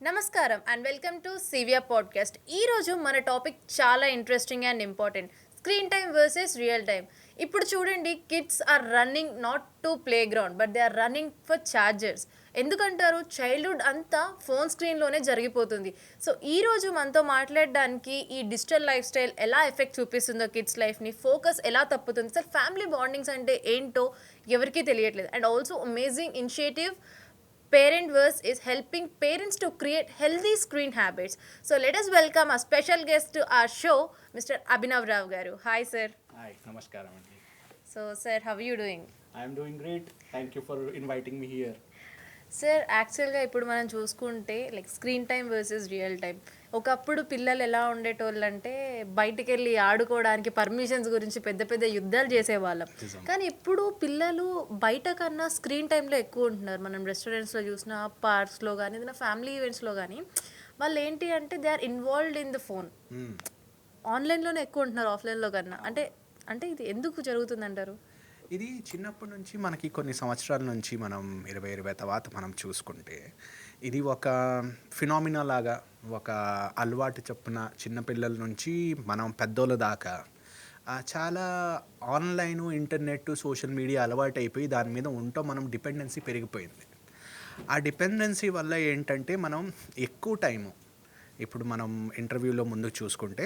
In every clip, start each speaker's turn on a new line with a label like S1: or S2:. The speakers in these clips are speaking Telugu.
S1: నమస్కారం అండ్ వెల్కమ్ టు సివియా పాడ్కాస్ట్. ఈరోజు మన టాపిక్ చాలా interesting and important. Screen time versus real time. ఇప్పుడు చూడండి, kids are running not to play ground but they are running for chargers. ఎందుకంటారు? చైల్డ్హుడ్ అంతా ఫోన్ స్క్రీన్లోనే జరిగిపోతుంది. సో ఈరోజు మనతో మాట్లాడడానికి ఈ డిజిటల్ లైఫ్ స్టైల్ ఎలా ఎఫెక్ట్ చూపిస్తుందో కిడ్స్ లైఫ్ని, ఫోకస్ ఎలా తప్పుతుంది, అసలు ఫ్యామిలీ బాండింగ్స్ అంటే ఏంటో ఎవరికీ తెలియట్లేదు. And also amazing initiative Parent Verse is helping parents to create healthy screen habits. So let us welcome a special guest to our show, Mr. Abhinav Rao Garu. Hi, sir.
S2: Hi, namaskaram Andy.
S1: So, sir, how are you doing?
S2: I am doing great. Thank you for inviting me here.
S1: Sir, యాక్చువల్గా ఇప్పుడు మనం చూసుకుంటే like screen time versus real time. ఒకప్పుడు పిల్లలు ఎలా ఉండేటోళ్ళంటే బయటికి వెళ్ళి ఆడుకోవడానికి పర్మిషన్స్ గురించి పెద్ద పెద్ద యుద్ధాలు చేసేవాళ్ళం. కానీ ఇప్పుడు పిల్లలు బయట కన్నా స్క్రీన్ టైంలో ఎక్కువ ఉంటున్నారు. మనం రెస్టారెంట్స్లో చూసిన, పార్క్స్లో కానీ, ఏదైనా ఫ్యామిలీ ఈవెంట్స్లో కానీ వాళ్ళు ఏంటి అంటే they are involved in the phone. ఆన్లైన్లోనే ఎక్కువ ఉంటున్నారు ఆఫ్లైన్లో కన్నా. అంటే అంటే ఇది ఎందుకు జరుగుతుందంటారు?
S2: ఇది చిన్నప్పటి నుంచి మనకి కొన్ని సంవత్సరాల నుంచి మనం 20 తర్వాత మనం చూసుకుంటే ఇది ఒక ఫినామినా లాగా, ఒక అలవాటు చొప్పున చిన్నపిల్లల నుంచి మనం పెద్దోళ్ళ దాకా చాలా ఆన్లైను, ఇంటర్నెట్, సోషల్ మీడియా అలవాటు అయిపోయి దాని మీద ఉంటూ మనం డిపెండెన్సీ పెరిగిపోయింది. ఆ డిపెండెన్సీ వల్ల ఏంటంటే మనం ఎక్కువ టైము, ఇప్పుడు మనం ఇంటర్వ్యూలో ముందుకు చూసుకుంటే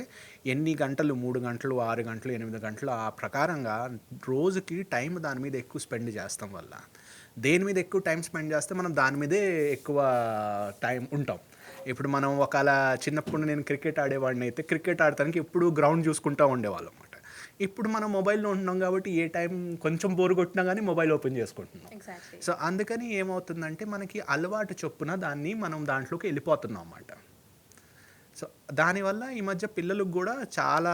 S2: ఎన్ని గంటలు, 3 గంటలు, 6 గంటలు, 8 గంటలు ఆ ప్రకారంగా రోజుకి టైం దాని మీద ఎక్కువ స్పెండ్ చేస్తాం వల్ల దేని మీద ఎక్కువ టైం స్పెండ్ చేస్తే మనం దాని మీదే ఎక్కువ టైం ఉంటాం. ఇప్పుడు మనం ఒకవేళ చిన్నప్పుడు నేను క్రికెట్ ఆడేవాడిని అయితే క్రికెట్ ఆడటానికి ఎప్పుడు గ్రౌండ్ చూసుకుంటూ ఉండేవాళ్ళం అనమాట. ఇప్పుడు మనం మొబైల్లో ఉంటున్నాం కాబట్టి ఏ టైం కొంచెం బోర్ కొట్టినా కానీ మొబైల్ ఓపెన్ చేసుకుంటున్నాం. సో అందుకని ఏమవుతుందంటే మనకి అలవాటు చొప్పున దాన్ని మనం దాంట్లోకి వెళ్ళిపోతున్నాం అన్నమాట. సో దానివల్ల ఈ మధ్య పిల్లలకు కూడా చాలా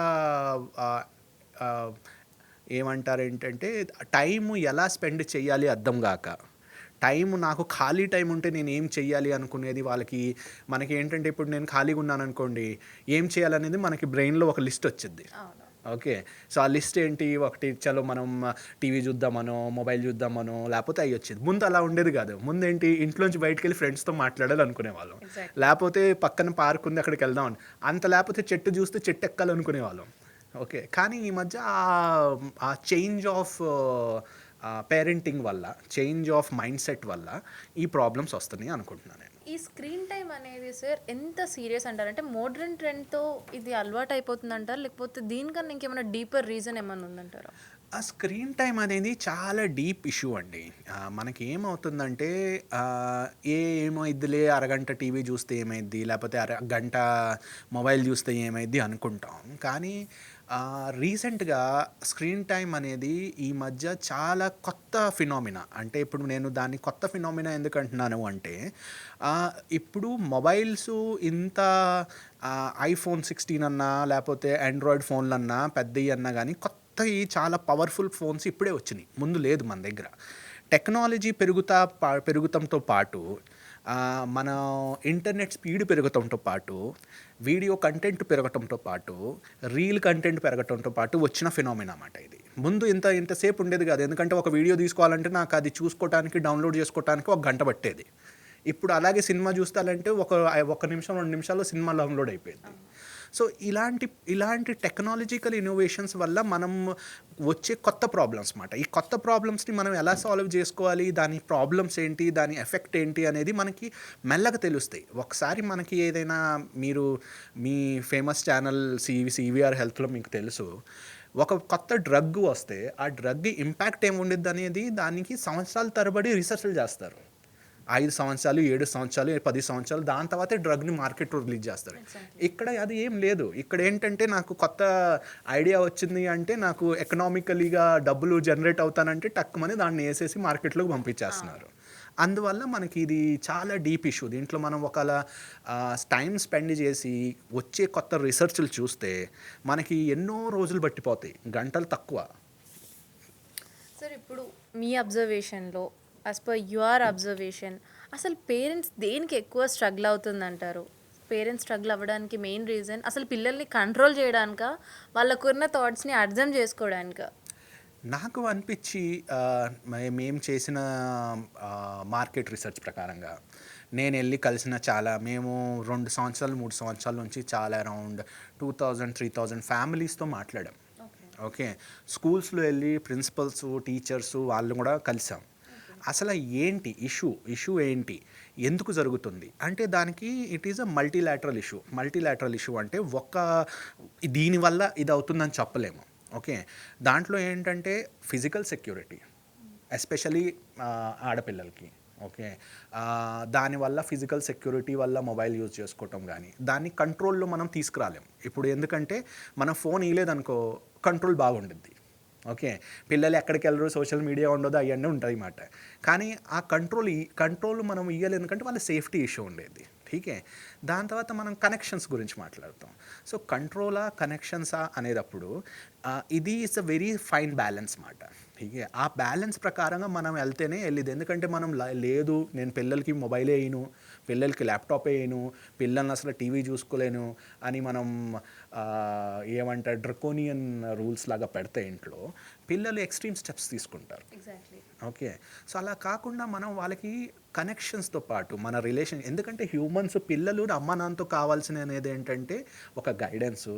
S2: ఏమంటారు ఏంటంటే టైము ఎలా స్పెండ్ చేయాలి అర్థం కాక, టైం నాకు ఖాళీ టైం ఉంటే నేను ఏం చెయ్యాలి అనుకునేది వాళ్ళకి. మనకి ఏంటంటే ఇప్పుడు నేను ఖాళీగా ఉన్నాను అనుకోండి, ఏం చేయాలనేది మనకి బ్రెయిన్లో ఒక లిస్ట్ వచ్చింది. ఓకే, సో ఆ లిస్ట్ ఏంటి? ఒకటి చలో మనం టీవీ చూద్దామనో, మొబైల్ చూద్దామనో, లేకపోతే అవి వచ్చేది. ముందు అలా ఉండేది కాదు. ముందు ఏంటి, ఇంట్లోంచి బయటకు వెళ్ళి ఫ్రెండ్స్తో మాట్లాడాలి అనుకునేవాళ్ళం, లేకపోతే పక్కన పార్క్ ఉంది అక్కడికి వెళ్దాం అని, అంత లేకపోతే చెట్టు చూస్తే చెట్టు ఎక్కాలనుకునేవాళ్ళం. ఓకే, కానీ ఈ మధ్య ఆ చేంజ్ ఆఫ్ పేరెంటింగ్ వల్ల, చేంజ్ ఆఫ్ మైండ్ సెట్ వల్ల ఈ ప్రాబ్లమ్స్ వస్తున్నాయి అనుకుంటున్నాను నేను.
S1: ఈ స్క్రీన్ టైం అనేది సార్ ఎంత సీరియస్ అంటారు? అంటే మోడ్రన్ ట్రెండ్తో ఇది అలవాటు అయిపోతుంది అంటారు, లేకపోతే దీనికన్నా ఇంకేమైనా డీపర్ రీజన్ ఏమైనా ఉందంటారా?
S2: ఆ స్క్రీన్ టైం అనేది చాలా డీప్ ఇష్యూ అండి. మనకి ఏమవుతుందంటే ఏమైద్దిలే, అరగంట టీవీ చూస్తే ఏమైద్ది, లేకపోతే అరగంట మొబైల్ చూస్తే ఏమైద్ది అనుకుంటాం. కానీ రీసెంట్గా స్క్రీన్ టైం అనేది ఈ మధ్య చాలా కొత్త ఫినామినా. అంటే ఇప్పుడు నేను దాన్ని కొత్త ఫినామినా ఎందుకు అంటున్నాను అంటే, ఇప్పుడు మొబైల్స్ ఇంత ఐఫోన్ 16 అన్నా, లేకపోతే ఆండ్రాయిడ్ ఫోన్లు అన్నా, పెద్దవి అన్నా కానీ కొత్తవి చాలా పవర్ఫుల్ ఫోన్స్ ఇప్పుడే వచ్చినాయి, ముందు లేదు మన దగ్గర. టెక్నాలజీ పెరుగుతంతో పాటు మన ఇంటర్నెట్ స్పీడ్ పెరగటంతో పాటు, వీడియో కంటెంట్ పెరగటంతో పాటు, రీల్ కంటెంట్ పెరగటంతో పాటు వచ్చిన ఫినామినా అన్నమాట ఇది. ముందు ఇంతసేపు ఉండేది కాదు. ఎందుకంటే ఒక వీడియో తీసుకోవాలంటే నాకు అది చూసుకోవడానికి, డౌన్లోడ్ చేసుకోవడానికి 1 గంట పట్టేది. ఇప్పుడు అలాగే సినిమా చూస్తానంటే ఒక నిమిషం, 2 నిమిషాల్లో సినిమా డౌన్లోడ్ అయిపోయింది. సో ఇలాంటి టెక్నాలజికల్ ఇన్నోవేషన్స్ వల్ల మనం వచ్చే కొత్త ప్రాబ్లమ్స్ అన్నమాట. ఈ కొత్త ప్రాబ్లమ్స్ని మనం ఎలా సాల్వ్ చేసుకోవాలి, దాని ప్రాబ్లమ్స్ ఏంటి, దాని ఎఫెక్ట్ ఏంటి అనేది మనకి మెల్లగా తెలుస్తాయి. ఒకసారి మనకి ఏదైనా, మీరు మీ ఫేమస్ ఛానల్ సివిఆర్ హెల్త్లో మీకు తెలుసు, ఒక కొత్త డ్రగ్ వస్తే ఆ డ్రగ్ ఇంపాక్ట్ ఏముండిద్ది అనేది దానికి సంవత్సరాల తరబడి రీసెర్చ్లు చేస్తారు. 5 సంవత్సరాలు, 7 సంవత్సరాలు, 10 సంవత్సరాలు, దాని తర్వాతే డ్రగ్ని మార్కెట్లో రిలీజ్ చేస్తారు. ఇక్కడ అది ఏం లేదు. ఇక్కడ ఏంటంటే నాకు కొత్త ఐడియా వచ్చింది అంటే, నాకు ఎకనామికలీగా డబ్బులు జనరేట్ అవుతానంటే టక్కుమని దాన్ని వేసేసి మార్కెట్లోకి పంపించేస్తున్నారు. అందువల్ల మనకి ఇది చాలా డీప్ ఇష్యూ. దీంట్లో మనం ఒకవేళ టైం స్పెండ్ చేసి వచ్చే కొత్త రీసెర్చ్లు చూస్తే మనకి ఎన్నో రోజులు పట్టిపోతాయి, గంటలు తక్కువ.
S1: సార్, ఇప్పుడు మీ అబ్జర్వేషన్లో, యాజ్ పర్ యువర్ అబ్జర్వేషన్, అసలు పేరెంట్స్ దేనికి ఎక్కువ స్ట్రగుల్ అవుతుందంటారు? పేరెంట్స్ స్ట్రగుల్ అవ్వడానికి మెయిన్ రీజన్ అసలు పిల్లల్ని కంట్రోల్ చేయడానికా, వాళ్ళకున్న థాట్స్ని అర్థం చేసుకోవడానికా?
S2: నాకు అనిపించి మేము చేసిన మార్కెట్ రీసెర్చ్ ప్రకారంగా నేను వెళ్ళి కలిసిన మేము 2 సంవత్సరాలు 3 సంవత్సరాల నుంచి చాలా అరౌండ్ 2000-3000 ఫ్యామిలీస్తో మాట్లాడాం. ఓకే, స్కూల్స్లో వెళ్ళి ప్రిన్సిపల్స్ టీచర్స్ వాళ్ళు కూడా కలిసాం. అసలు ఏంటి ఇష్యూ ఏంటి, ఎందుకు జరుగుతుంది అంటే దానికి it is a multilateral issue అంటే దీనివల్ల ఇది అవుతుందని చెప్పలేము. ఓకే, దాంట్లో ఏంటంటే ఫిజికల్ సెక్యూరిటీ ఎస్పెషలీ ఆడపిల్లలకి. ఓకే, దానివల్ల ఫిజికల్ సెక్యూరిటీ వల్ల మొబైల్ యూజ్ చేసుకోవటం కానీ దాన్ని కంట్రోల్లో మనం తీసుకురాలేం. ఇప్పుడు ఎందుకంటే మనం ఫోన్ ఇవ్వలేదనుకో కంట్రోల్ బాగుంటుంది. ఓకే, పిల్లలు ఎక్కడికి వెళ్ళరు, సోషల్ మీడియా ఉండదు, అవన్నీ ఉంటాయి అన్నమాట. కానీ ఆ కంట్రోల్ మనం ఇవ్వలేదు ఎందుకంటే వాళ్ళ సేఫ్టీ ఇష్యూ ఉండేది. ఠీకే, దాని తర్వాత మనం కనెక్షన్స్ గురించి మాట్లాడతాం. సో కంట్రోలా కనెక్షన్సా అనేటప్పుడు ఇది it's a very fine balance మాట. ఠీకే, ఆ బ్యాలెన్స్ ప్రకారంగా మనం వెళ్తేనే వెళ్ళేది. ఎందుకంటే మనం లేదు నేను పిల్లలకి మొబైలే వేయను, పిల్లలకి ల్యాప్టాప్ వేయను, పిల్లల్ని అసలు టీవీ చూసుకోలేను అని మనం ఏమంటారు డ్రకోనియన్ రూల్స్ లాగా పెడితే ఇంట్లో పిల్లలు ఎక్స్ట్రీమ్ స్టెప్స్ తీసుకుంటారు.
S1: ఎగ్జాక్ట్లీ.
S2: ఓకే, సో అలా కాకుండా మనం వాళ్ళకి కనెక్షన్స్తో పాటు మన రిలేషన్, ఎందుకంటే హ్యూమన్స్ పిల్లలు అమ్మ నాన్నతో కావాల్సిన అనేది ఏంటంటే ఒక గైడెన్సు,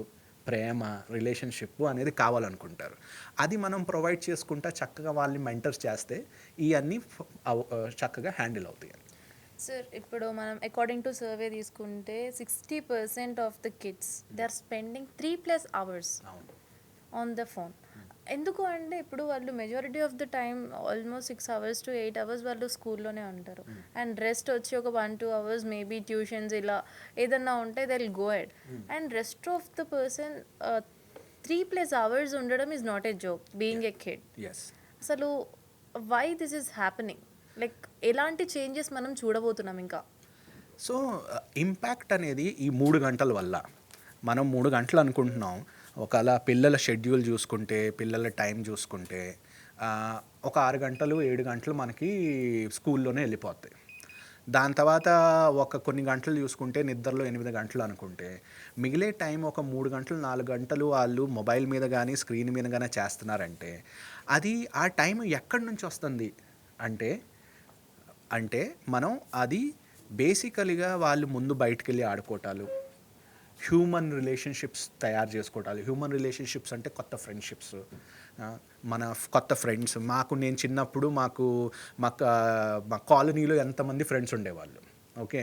S2: ప్రేమ, రిలేషన్షిప్ అనేది కావాలనుకుంటారు. అది మనం ప్రొవైడ్ చేసుకుంటా చక్కగా వాళ్ళని మెంటర్స్ చేస్తే ఇవన్నీ చక్కగా హ్యాండిల్ అవుతాయి.
S1: సార్ ఇప్పుడు మనం అకార్డింగ్ టు సర్వే తీసుకుంటే 60% of the kids they are spending 3+ hours
S2: అవును.
S1: On the phone. ఎందుకు అంటే ఇప్పుడు వాళ్ళు majority of the time almost 6 hours to 8 hours వాళ్ళు స్కూల్లోనే ఉంటారు. అండ్ రెస్ట్ వచ్చి ఒక 1-2 hours మేబీ ట్యూషన్స్ ఇలా ఏదన్నా ఉంటే దే విల్ గో ఎడ్. And rest of the person 3+ hours ఉండడం is not a joke being a kid.
S2: Yes.
S1: అసలు why this is happening, like ఎలాంటి చేంజెస్ మనం చూడబోతున్నాం ఇంకా?
S2: సో ఇంపాక్ట్ అనేది ఈ 3 గంటల వల్ల మనం 3 గంటలు అనుకుంటున్నాం. ఒకవేళ పిల్లల షెడ్యూల్ చూసుకుంటే, పిల్లల టైం చూసుకుంటే ఒక 6 గంటలు 7 గంటలు మనకి స్కూల్లోనే వెళ్ళిపోతాయి. దాని తర్వాత కొన్ని గంటలు చూసుకుంటే నిద్రలో 8 గంటలు అనుకుంటే మిగిలే టైం ఒక 3 గంటలు 4 గంటలు వాళ్ళు మొబైల్ మీద కానీ స్క్రీన్ మీద కానీ చేస్తున్నారంటే అది ఆ టైం ఎక్కడి నుంచి వస్తుంది అంటే మనం అది బేసికలీగా వాళ్ళు ముందు బయటకు వెళ్ళి ఆడుకోవటాలు, హ్యూమన్ రిలేషన్షిప్స్ తయారు చేసుకోవటాలు. హ్యూమన్ రిలేషన్షిప్స్ అంటే కొత్త ఫ్రెండ్షిప్స్, మన కొత్త ఫ్రెండ్స్. నేను చిన్నప్పుడు మా కాలనీలో ఎంతమంది ఫ్రెండ్స్ ఉండేవాళ్ళు. ఓకే,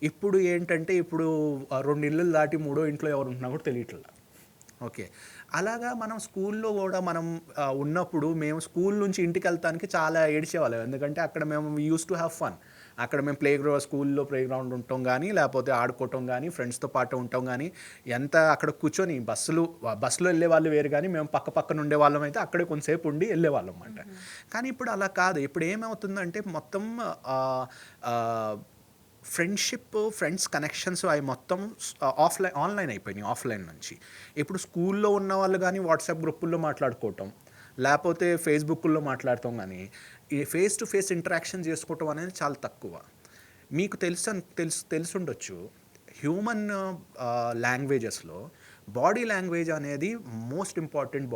S2: ఇప్పుడు ఏంటంటే 2 ఇళ్ళు దాటి 3వ ఇంట్లో ఎవరు ఉంటున్నా కూడా తెలియట్లేదు. ఓకే, అలాగా మనం స్కూల్లో కూడా మనం ఉన్నప్పుడు మేము స్కూల్ నుంచి ఇంటికి వెళ్తానికి చాలా ఏడ్చేవాళ్ళం. ఎందుకంటే అక్కడ మేము యూస్ టు హ్యావ్ ఫన్. అక్కడ మేము స్కూల్లో ప్లే గ్రౌండ్ ఉంటాం కానీ లేకపోతే ఆడుకోవటం కానీ ఫ్రెండ్స్తో పాటు ఉంటాం కానీ అక్కడ కూర్చొని బస్సులో వెళ్ళే వాళ్ళు వేరు కానీ మేము పక్కన ఉండే వాళ్ళం అయితే అక్కడే కొంతసేపు ఉండి వెళ్ళేవాళ్ళం అన్నమాట. కానీ ఇప్పుడు అలా కాదు. ఇప్పుడు ఏమవుతుందంటే మొత్తం ఫ్రెండ్స్ కనెక్షన్స్ అవి మొత్తం ఆన్లైన్ అయిపోయినాయి. ఆఫ్లైన్ నుంచి ఇప్పుడు స్కూల్లో ఉన్న వాళ్ళు కానీ వాట్సాప్ గ్రూపుల్లో మాట్లాడుకోవటం, లేకపోతే ఫేస్బుక్లో మాట్లాడతాం కానీ ఈ ఫేస్ టు ఫేస్ ఇంటరాక్షన్ చేసుకోవటం అనేది చాలా తక్కువ. మీకు తెలుసుండొచ్చు హ్యూమన్ లాంగ్వేజెస్లో బాడీ లాంగ్వేజ్ అనేది most important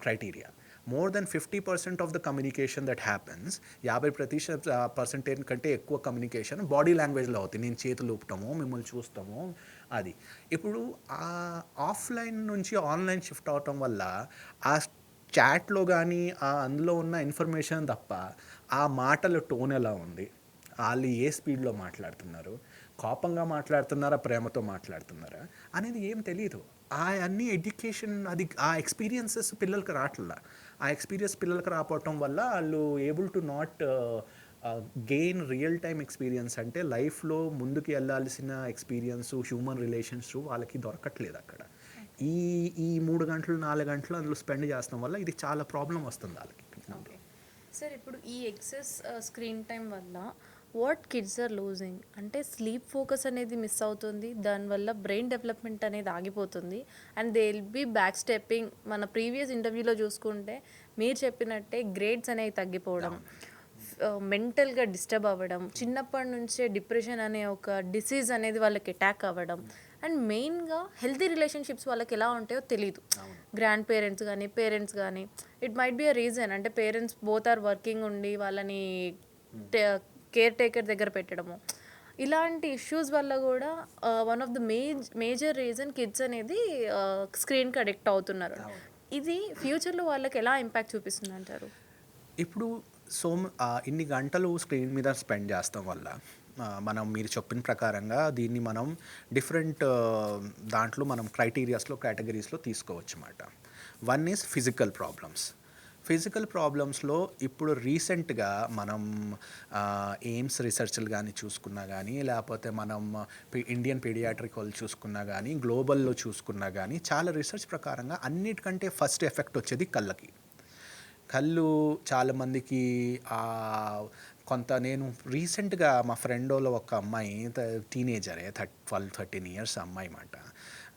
S2: criteria. More than 50% of the communication that happens, 50% కంటే ఎక్కువ కమ్యూనికేషన్ బాడీ లాంగ్వేజ్లో అవుతుంది. నేను చేతులు ఊపటము, మిమ్మల్ని చూస్తాము, అది. ఇప్పుడు ఆ ఆఫ్లైన్ నుంచి ఆన్లైన్ షిఫ్ట్ అవటం వల్ల ఆ చాట్లో కానీ అందులో ఉన్న ఇన్ఫర్మేషన్ తప్ప ఆ మాటల టోన్ ఎలా ఉంది, వాళ్ళు ఏ స్పీడ్లో మాట్లాడుతున్నారు, కోపంగా మాట్లాడుతున్నారా ప్రేమతో మాట్లాడుతున్నారా అనేది ఏం తెలియదు. అన్ని ఎడ్యుకేషన్ ఆ ఎక్స్పీరియన్సెస్ పిల్లలకి రావట్లా. ఆ ఎక్స్పీరియన్స్ పిల్లలకి రాకపోవటం వల్ల వాళ్ళు able to not gain real time experience. అంటే లైఫ్లో ముందుకు వెళ్ళాల్సిన ఎక్స్పీరియన్స్, హ్యూమన్ రిలేషన్స్ వాళ్ళకి దొరకట్లేదు అక్కడ. ఈ 3 గంటలు 4 గంటలు అందులో స్పెండ్ చేస్తాం వల్ల ఇది చాలా ప్రాబ్లం వస్తుంది వాళ్ళకి.
S1: సార్ ఇప్పుడు ఈ ఎక్సెస్ స్క్రీన్ టైం వల్ల వాట్ కిడ్స్ ఆర్ లూజింగ్ అంటే స్లీప్ ఫోకస్ అనేది మిస్ అవుతుంది, దానివల్ల బ్రెయిన్ డెవలప్మెంట్ అనేది ఆగిపోతుంది, and they will be back stepping. మన ప్రీవియస్ ఇంటర్వ్యూలో చూసుకుంటే మీరు చెప్పినట్టే గ్రేడ్స్ అనేవి తగ్గిపోవడం, మెంటల్గా డిస్టర్బ్ అవ్వడం, చిన్నప్పటి నుంచే డిప్రెషన్ అనే ఒక డిసీజ్ అనేది వాళ్ళకి అటాక్ అవ్వడం, అండ్ మెయిన్గా హెల్తీ రిలేషన్షిప్స్ వాళ్ళకి ఎలా ఉంటాయో తెలియదు. గ్రాండ్ పేరెంట్స్ కానీ పేరెంట్స్ కానీ it might be a reason, అంటే పేరెంట్స్ బోత్ ఆర్ వర్కింగ్ ఉండి వాళ్ళని కేర్ టేకర్ దగ్గర పెట్టడము, ఇలాంటి ఇష్యూస్ వల్ల కూడా one of the major reason kids అనేది స్క్రీన్కి అడిక్ట్ అవుతున్నారు. ఇది ఫ్యూచర్లో వాళ్ళకి ఎలా ఇంపాక్ట్ చూపిస్తుంది అంటారు?
S2: ఇప్పుడు ఇన్ని గంటలు స్క్రీన్ మీద స్పెండ్ చేస్తాం వల్ల మనం మీరు చెప్పిన ప్రకారంగా దీన్ని మనం డిఫరెంట్ దాంట్లో మనం కేటగిరీస్లో తీసుకోవచ్చు అన్నమాట. One is physical problems. Physical ప్రాబ్లమ్స్లో ఇప్పుడు రీసెంట్గా మనం ఎయిమ్స్ రీసెర్చ్లు కానీ చూసుకున్నా కానీ, లేకపోతే మనం ఇండియన్ పీడియాట్రిక్ వాళ్ళు చూసుకున్నా కానీ, గ్లోబల్లో చూసుకున్నా కానీ, చాలా రీసెర్చ్ ప్రకారంగా అన్నిటికంటే ఫస్ట్ ఎఫెక్ట్ వచ్చేది కళ్ళకి. కళ్ళు చాలామందికి నేను రీసెంట్గా మా ఫ్రెండ్ వాళ్ళ ఒక అమ్మాయి టీనేజరే 12-13 ఇయర్స్ అమ్మాయి మాట.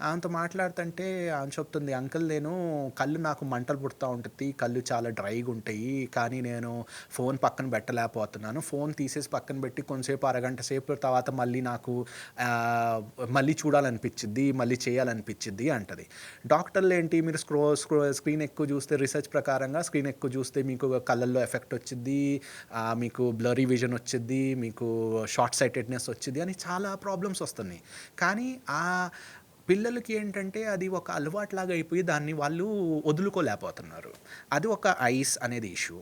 S2: ఆమెతో మాట్లాడుతుంటే ఆమె చెప్తుంది, అంకుల్ నేను కళ్ళు నాకు మంటలు పుడుతూ ఉంటుంది, కళ్ళు చాలా డ్రైగా ఉంటాయి, కానీ నేను ఫోన్ పక్కన పెట్టలేకపోతున్నాను, ఫోన్ తీసేసి పక్కన పెట్టి కొంతసేపు అరగంట సేపు తర్వాత మళ్ళీ నాకు మళ్ళీ చూడాలనిపించింది, మళ్ళీ చేయాలనిపించింది అంటది. డాక్టర్లు ఏంటి, మీరు స్క్రీన్ ఎక్కువ చూస్తే, రీసెర్చ్ ప్రకారంగా స్క్రీన్ ఎక్కువ చూస్తే మీకు కళ్ళల్లో ఎఫెక్ట్ వచ్చింది, మీకు బ్లరీ విజన్ వచ్చింది, మీకు షార్ట్ సైటెడ్నెస్ వచ్చింది అని చాలా ప్రాబ్లమ్స్ వస్తున్నాయి. కానీ పిల్లలకి ఏంటంటే అది ఒక అలవాట్లాగా అయిపోయి దాన్ని వాళ్ళు వదులుకోలేకపోతున్నారు. అది ఒక ఐస్ అనేది ఇష్యూ.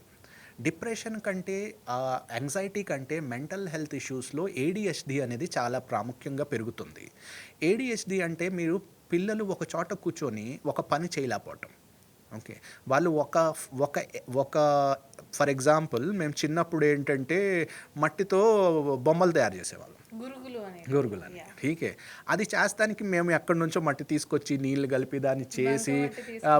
S2: డిప్రెషన్ కంటే యాంగ్జైటీ కంటే మెంటల్ హెల్త్ ఇష్యూస్లో ఏడిహెచ్డి అనేది చాలా ప్రాముఖ్యంగా పెరుగుతుంది. ఏడిహెచ్డి అంటే మీరు పిల్లలు ఒక చోట కూర్చొని ఒక పని చేయలేకపోవటం. ఓకే, వాళ్ళు ఒక ఫర్ ఎగ్జాంపుల్ మేము చిన్నప్పుడు ఏంటంటే మట్టితో బొమ్మలు తయారు చేసేవాళ్ళం, గురుగులు అని. ఠీకే, అది చేస్తానికి మేము ఎక్కడి నుంచో మట్టి తీసుకొచ్చి నీళ్ళు కలిపి దాన్ని చేసి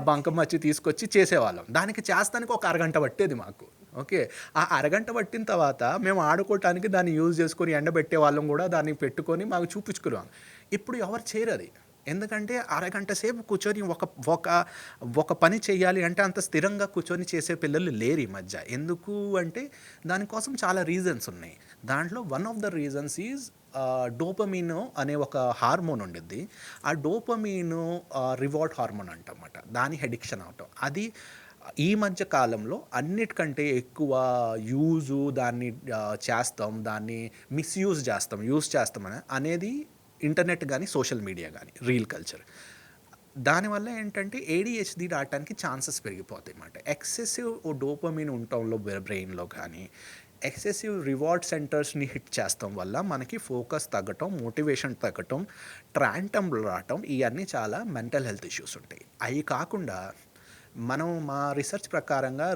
S2: బంకమచ్చి తీసుకొచ్చి చేసేవాళ్ళం. దానికి చేస్తానికి ఒక అరగంట పట్టేది మాకు. ఓకే, ఆ అరగంట పట్టిన తర్వాత మేము ఆడుకోవటానికి దాన్ని యూజ్ చేసుకొని ఎండబెట్టే వాళ్ళం కూడా దాన్ని పెట్టుకొని మాకు చూపించుకున్నాం. ఇప్పుడు ఎవరు చేయరు అది. ఎందుకంటే అరగంట సేపు కూర్చొని ఒక పని చేయాలి అంటే అంత స్థిరంగా కూర్చొని చేసే పిల్లలు లేరు ఈ మధ్య. ఎందుకు అంటే దానికోసం చాలా రీజన్స్ ఉన్నాయి. దాంట్లో one of the reasons is dopamine అనే ఒక హార్మోన్ ఉండిద్ది. ఆ డోపమీన్ రివార్డ్ హార్మోన్ అంటమాట. దాని అడిక్షన్ అవటం, అది ఈ మధ్య కాలంలో అన్నిటికంటే ఎక్కువ దాన్ని చేస్తాం, దాన్ని యూజ్ చేస్తాం అనేది ఇంటర్నెట్ కానీ సోషల్ మీడియా కానీ రీల్ కల్చర్. దానివల్ల ఏంటంటే ఏడిహెచ్డి రావడానికి ఛాన్సెస్ పెరిగిపోతాయి అన్నమాట. ఎక్సెసివ్ డోపమిన్ ఉండటంలో బ్రెయిన్లో కానీ, ఎక్సెసివ్ రివార్డ్ సెంటర్స్ని హిట్ చేస్తాం వల్ల మనకి ఫోకస్ తగ్గటం, మోటివేషన్ తగ్గటం, ట్రాంటంలు రావటం, ఇవన్నీ చాలా మెంటల్ హెల్త్ ఇష్యూస్ ఉంటాయి. అవి కాకుండా మా రీసెర్చ్ ప్రకారంగా,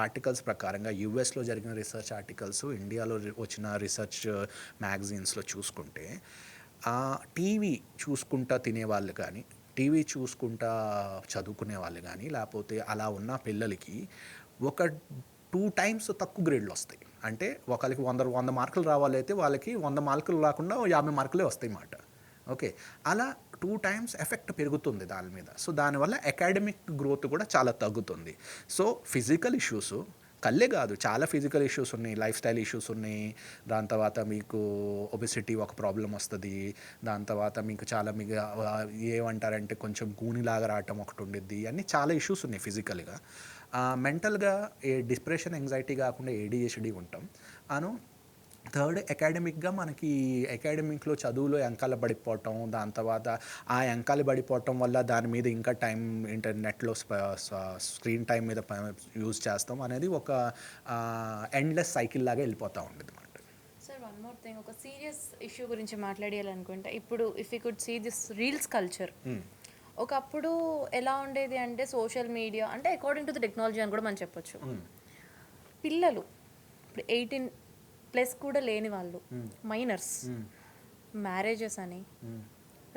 S2: ఆర్టికల్స్ ప్రకారంగా, యూఎస్లో జరిగిన రీసెర్చ్ ఆర్టికల్స్, ఇండియాలో వచ్చిన రీసెర్చ్ మ్యాగజైన్స్లో చూసుకుంటే టీవీ చూసుకుంటా తినేవాళ్ళు కానీ, టీవీ చూసుకుంటా చదువుకునే వాళ్ళు కానీ, లేకపోతే అలా ఉన్న పిల్లలకి ఒక 2 times తక్కువ గ్రేడ్లు వస్తాయి. అంటే ఒకరికి 100 మార్కులు రావాలైతే వాళ్ళకి 100 మార్కులు రాకుండా 50 మార్కులే వస్తాయి అన్నమాట. ఓకే, అలా 2 times ఎఫెక్ట్ పెరుగుతుంది దాని మీద. సో దానివల్ల అకాడమిక్ గ్రోత్ కూడా చాలా తగ్గుతుంది. సో ఫిజికల్ ఇష్యూస్ కళ్ళే కాదు, చాలా ఫిజికల్ ఇష్యూస్ ఉన్నాయి, లైఫ్ స్టైల్ ఇష్యూస్ ఉన్నాయి. దాని తర్వాత మీకు ఒబెసిటీ ఒక ప్రాబ్లం వస్తుంది. దాని తర్వాత మీకు ఏమంటారంటే కొంచెం గూనిలాగా రావటం ఒకటి ఉండిద్ది. అన్నీ చాలా ఇష్యూస్ ఉన్నాయి ఫిజికల్గా. మెంటల్గా డిప్రెషన్, యాంగ్జైటీ కాకుండా ఏడిహెచ్డి ఉంటాం. థర్డ్, అకాడమిక్గా మనకి అకాడమిక్లో చదువులో వెనకాల పడిపోవటం, దాని తర్వాత ఆ వెనకాల పడిపోవటం వల్ల దాని మీద ఇంకా టైం ఇంటర్నెట్లో స్క్రీన్ టైం మీద యూజ్ చేస్తాం అనేది ఒక ఎండ్లెస్ సైకిల్ లాగా వెళ్ళిపోతూ ఉండేది అన్నమాట.
S1: సార్, వన్ మోర్ థింగ్, ఒక సీరియస్ ఇష్యూ గురించి మాట్లాడాలనుకుంటే, ఇప్పుడు if you could see this reels culture, ఒకప్పుడు ఎలా ఉండేది అంటే సోషల్ మీడియా అంటే అకార్డింగ్ టు ద టెక్నాలజీ అని కూడా మనం చెప్పొచ్చు. పిల్లలు ఇప్పుడు 18+ కూడా లేని వాళ్ళు, మైనర్స్, మ్యారేజెస్ అని,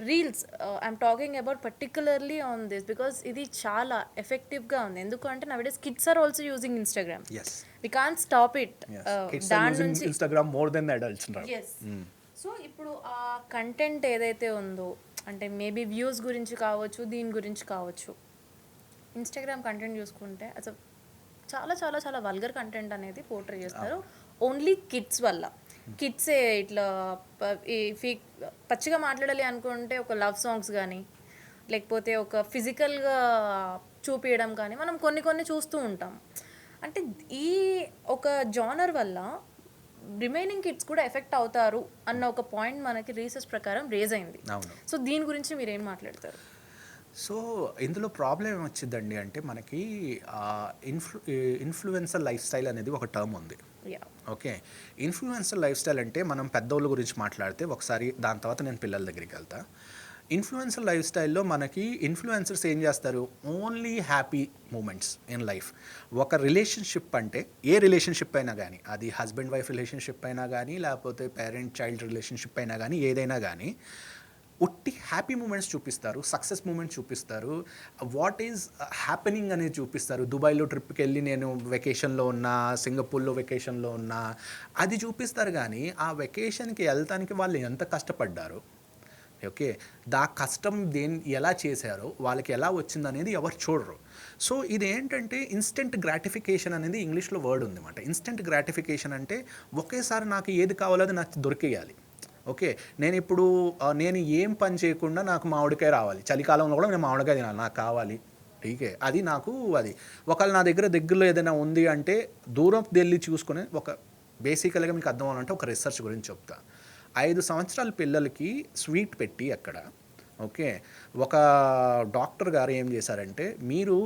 S1: reels, I'm talking about particularly on this because ఇది చాలా ఎఫెక్టివ్గా ఉంది. ఎందుకంటే nowadays kids are also using Instagram. We can't stop it. దాని నుంచి
S2: Instagram more than adults.
S1: So ఇప్పుడు ఆ కంటెంట్ ఏదైతే ఉందో, అంటే మేబీ వ్యూస్ గురించి కావచ్చు, దీని గురించి కావచ్చు, ఇన్స్టాగ్రామ్ కంటెంట్ చూసుకుంటే అసలు చాలా చాలా చాలా వల్గర్ కంటెంట్ అనేది పోర్ట్రే చేస్తారు. ఓన్లీ కిడ్స్ వల్ల. కిడ్సే ఇట్లా ఈ పచ్చిగా మాట్లాడాలి అనుకుంటే ఒక లవ్ సాంగ్స్ కానీ, లేకపోతే ఒక ఫిజికల్గా చూపించడం కానీ మనం కొన్ని కొన్ని చూస్తూ ఉంటాం. అంటే ఈ ఒక జానర్ వల్ల రిమైనింగ్ కిడ్స్ కూడా ఎఫెక్ట్ అవుతారు అన్న ఒక పాయింట్ మనకి రీసెర్చ్ ప్రకారం రేజ్ అయింది.
S2: అవును.
S1: సో దీని గురించి మీరు ఏం మాట్లాడతారు?
S2: సో ఇందులో ప్రాబ్లం ఏమొచ్చిందండి అంటే మనకి ఇన్ఫ్లుయెన్సర్ లైఫ్ స్టైల్ అనేది ఒక టర్మ్ ఉంది.
S1: Yeah.
S2: Okay. Influencer life style అంటే మనం పెద్దోళ్ళ గురించి మాట్లాడితే ఒకసారి దాని తర్వాత నేను పిల్లల దగ్గరికి వెళ్తా. ఇన్ఫ్లుయెన్సర్ లైఫ్ స్టైల్లో మనకి ఇన్ఫ్లుయెన్సర్స్ ఏం చేస్తారు, only happy moments in life. ఒక రిలేషన్షిప్ అంటే ఏ రిలేషన్షిప్ అయినా కానీ, అది హస్బెండ్ వైఫ్ రిలేషన్షిప్ అయినా కానీ, లేకపోతే పేరెంట్ చైల్డ్ రిలేషన్షిప్ అయినా కానీ, ఏదైనా కానీ ఉట్టి హ్యాపీ మూమెంట్స్ చూపిస్తారు, సక్సెస్ మూమెంట్స్ చూపిస్తారు, వాట్ ఈజ్ హ్యాపెనింగ్ అనేది చూపిస్తారు. దుబాయ్లో ట్రిప్కి వెళ్ళి నేను వెకేషన్లో ఉన్నా, సింగపూర్లో వెకేషన్లో ఉన్నా, అది చూపిస్తారు. కానీ ఆ వెకేషన్కి వెళ్తానికి వాళ్ళు ఎంత కష్టపడ్డారు, ఓకే, దా కష్టం ఎలా చేశారో, వాళ్ళకి ఎలా వచ్చిందనేది ఎవరు చూడరు. సో ఇది ఏంటంటే ఇన్స్టెంట్ గ్రాటిఫికేషన్ అనేది ఇంగ్లీష్లో వర్డ్ ఉందన్నమాట. ఇన్స్టెంట్ గ్రాటిఫికేషన్ అంటే ఒకేసారి నాకు ఏది కావాలో అది నాకు దొరికేయాలి. ఓకే, నేను ఏం పని చేయకుండా నాకు మామిడికాయ రావాలి, చలికాలంలో కూడా నేను మామిడికాయ తినాలి, నాకు కావాలి. ఠీకే, అది నాకు అది ఒకవేళ నా దగ్గరలో ఏదైనా ఉంది అంటే దూరం వెళ్ళి చూసుకుని బేసికల్గా మీకు అర్థం అవ్వాలంటే ఒక రీసెర్చ్ గురించి చెప్తా. 5 సంవత్సరాల పిల్లలకి స్వీట్ పెట్టి అక్కడ, ఓకే, ఒక డాక్టర్ గారు ఏం చేశారంటే మీరు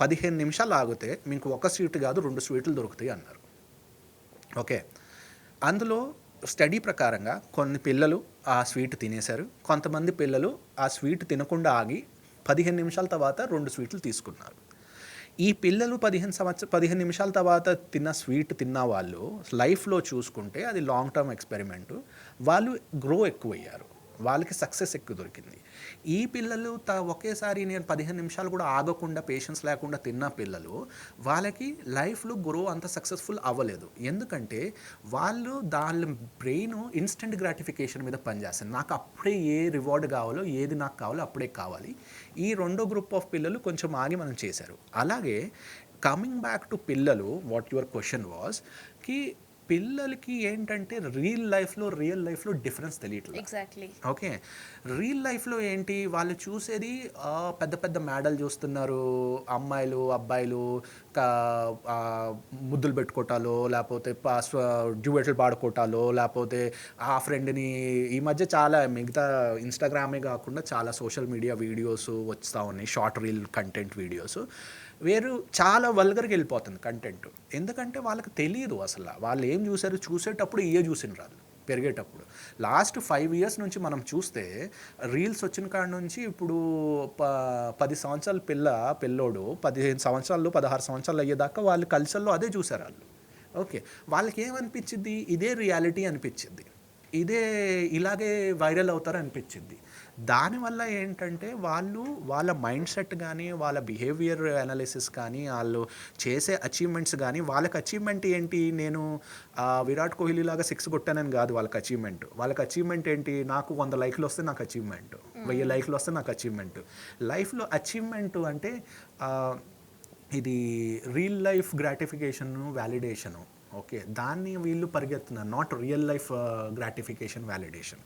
S2: 15 నిమిషాలు ఆగితే మీకు ఒక స్వీట్ కాదు 2 స్వీట్లు దొరుకుతాయి అన్నారు. ఓకే, అందులో స్టడీ ప్రకారంగా కొన్ని పిల్లలు ఆ స్వీట్ తినేశారు, కొంతమంది పిల్లలు ఆ స్వీట్ తినకుండా ఆగి 15 నిమిషాల తర్వాత 2 స్వీట్లు తీసుకున్నారు. ఈ పిల్లలు 15 నిమిషాల తర్వాత స్వీట్ తిన్న వాళ్ళు లైఫ్లో చూసుకుంటే అది లాంగ్ టర్మ్ ఎక్స్పెరిమెంటు, వాళ్ళు గ్రో ఎక్కువయ్యారు, వాళ్ళకి సక్సెస్ ఎక్కువ దొరికింది. ఈ పిల్లలు ఒకేసారి నేను 15 నిమిషాలు కూడా ఆగకుండా పేషెన్స్ లేకుండా తిన్న పిల్లలు వాళ్ళకి లైఫ్లో గ్రో అంత సక్సెస్ఫుల్ అవ్వలేదు. ఎందుకంటే వాళ్ళు దాని బ్రెయిన్ ఇన్స్టెంట్ గ్రాటిఫికేషన్ మీద పనిచేస్తుంది. నాకు అప్పుడే ఏ రివార్డ్ కావాలో, ఏది నాకు కావాలో అప్పుడే కావాలి. ఈ రెండో గ్రూప్ ఆఫ్ పిల్లలు కొంచెం ఆగి మనం చేశారు. అలాగే కమింగ్ బ్యాక్ టు పిల్లలు, వాట్ యువర్ క్వశ్చన్ వాజ్ కి పిల్లలకి ఏంటంటే రియల్ లైఫ్లో డిఫరెన్స్ తెలియట్లేదు.
S1: ఎగ్జాక్ట్లీ.
S2: ఓకే, రియల్ లైఫ్లో ఏంటి వాళ్ళు చూసేది, పెద్ద పెద్ద మేడలు చూస్తున్నారు, అమ్మాయిలు అబ్బాయిలు ముద్దులు పెట్టుకోవటాలో, లేకపోతే డ్యూయెట్లు పాడుకోవటాలో, లేకపోతే ఆ ఫ్రెండ్ని ఈ మధ్య చాలా మిగతా ఇన్స్టాగ్రామే కాకుండా చాలా సోషల్ మీడియా వీడియోస్ వస్తూ ఉన్నాయి, షార్ట్ రీల్ కంటెంట్ వీడియోస్ చాలా వల్గర్గా వెళ్ళిపోతుంది కంటెంట్. ఎందుకంటే వాళ్ళకి తెలియదు అసలు వాళ్ళు ఏం చూసారు, చూసేటప్పుడు చూసిన రాదు పెరిగేటప్పుడు. లాస్ట్ 5 years నుంచి మనం చూస్తే రీల్స్ వచ్చిన కాడ నుంచి ఇప్పుడు 10 సంవత్సరాల పిల్లోడు 15 సంవత్సరాలు 16 సంవత్సరాలు అయ్యేదాకా వాళ్ళు కల్చర్లో అదే చూసారు వాళ్ళు. ఓకే, వాళ్ళకి ఏమనిపించింది, ఇదే రియాలిటీ అనిపించింది, ఇలాగే వైరల్ అవుతారు అనిపించింది. దానివల్ల ఏంటంటే వాళ్ళ మైండ్ సెట్ కానీ, వాళ్ళ బిహేవియర్ అనాలిసిస్ కానీ, వాళ్ళు చేసే అచీవ్మెంట్స్ కానీ, వాళ్ళకి అచీవ్మెంట్ ఏంటి, నేను విరాట్ కోహ్లీ లాగా 6 కొట్టానని కాదు వాళ్ళకి అచీవ్మెంట్ ఏంటి, నాకు 100 లైక్లు వస్తే నాకు అచీవ్మెంట్, 1000 లైక్లు వస్తే నాకు అచీవ్మెంట్. లైఫ్లో అచీవ్మెంట్ అంటే ఇది real life gratification, validation. Okay, దాన్ని వీళ్ళు పరిగెత్తున్నారు, not real life gratification, validation.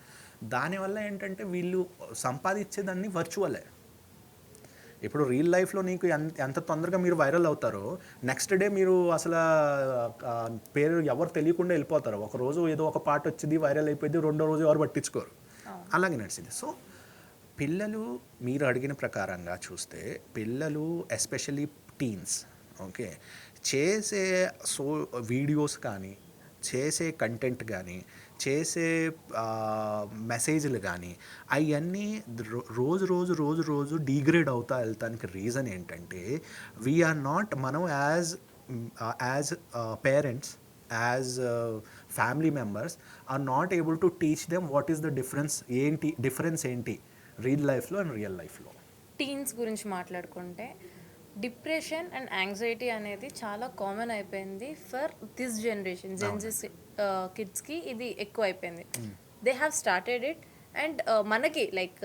S2: దానివల్ల ఏంటంటే వీళ్ళు సంపాదించేదాన్ని వర్చువలే. ఇప్పుడు రియల్ లైఫ్లో నీకు ఎంత తొందరగా మీరు వైరల్ అవుతారో, నెక్స్ట్ డే మీరు అసలు పేరు ఎవరు తెలియకుండా వెళ్ళిపోతారు. ఒకరోజు ఏదో ఒక పాట వచ్చింది వైరల్ అయిపోయింది, రెండో రోజు ఎవరు పట్టించుకోరు, అలాగే నడిచింది. సో పిల్లలు మీరు అడిగిన ప్రకారంగా చూస్తే పిల్లలు ఎస్పెషల్లీ టీన్స్, ఓకే, చేసే వీడియోస్ కానీ, చేసే కంటెంట్ కానీ, చేసే మెసేజ్లు కానీ అవన్నీ రోజు డిగ్రేడ్ అవుతా వెళ్తానికి రీజన్ ఏంటంటే వీఆర్ నాట్, మనం as parents, as family members are not able to teach them what is the difference ఏంటి రియల్ లైఫ్లో అండ్ రియల్ లైఫ్లో.
S1: టీన్స్ గురించి మాట్లాడుకుంటే డిప్రెషన్ అండ్ యాంగ్జైటీ అనేది చాలా కామన్ అయిపోయింది ఫర్ దిస్ జనరేషన్, జెన్జీ కిడ్స్కి ఇది ఎక్కువ అయిపోయింది. They have started it. And మనకి like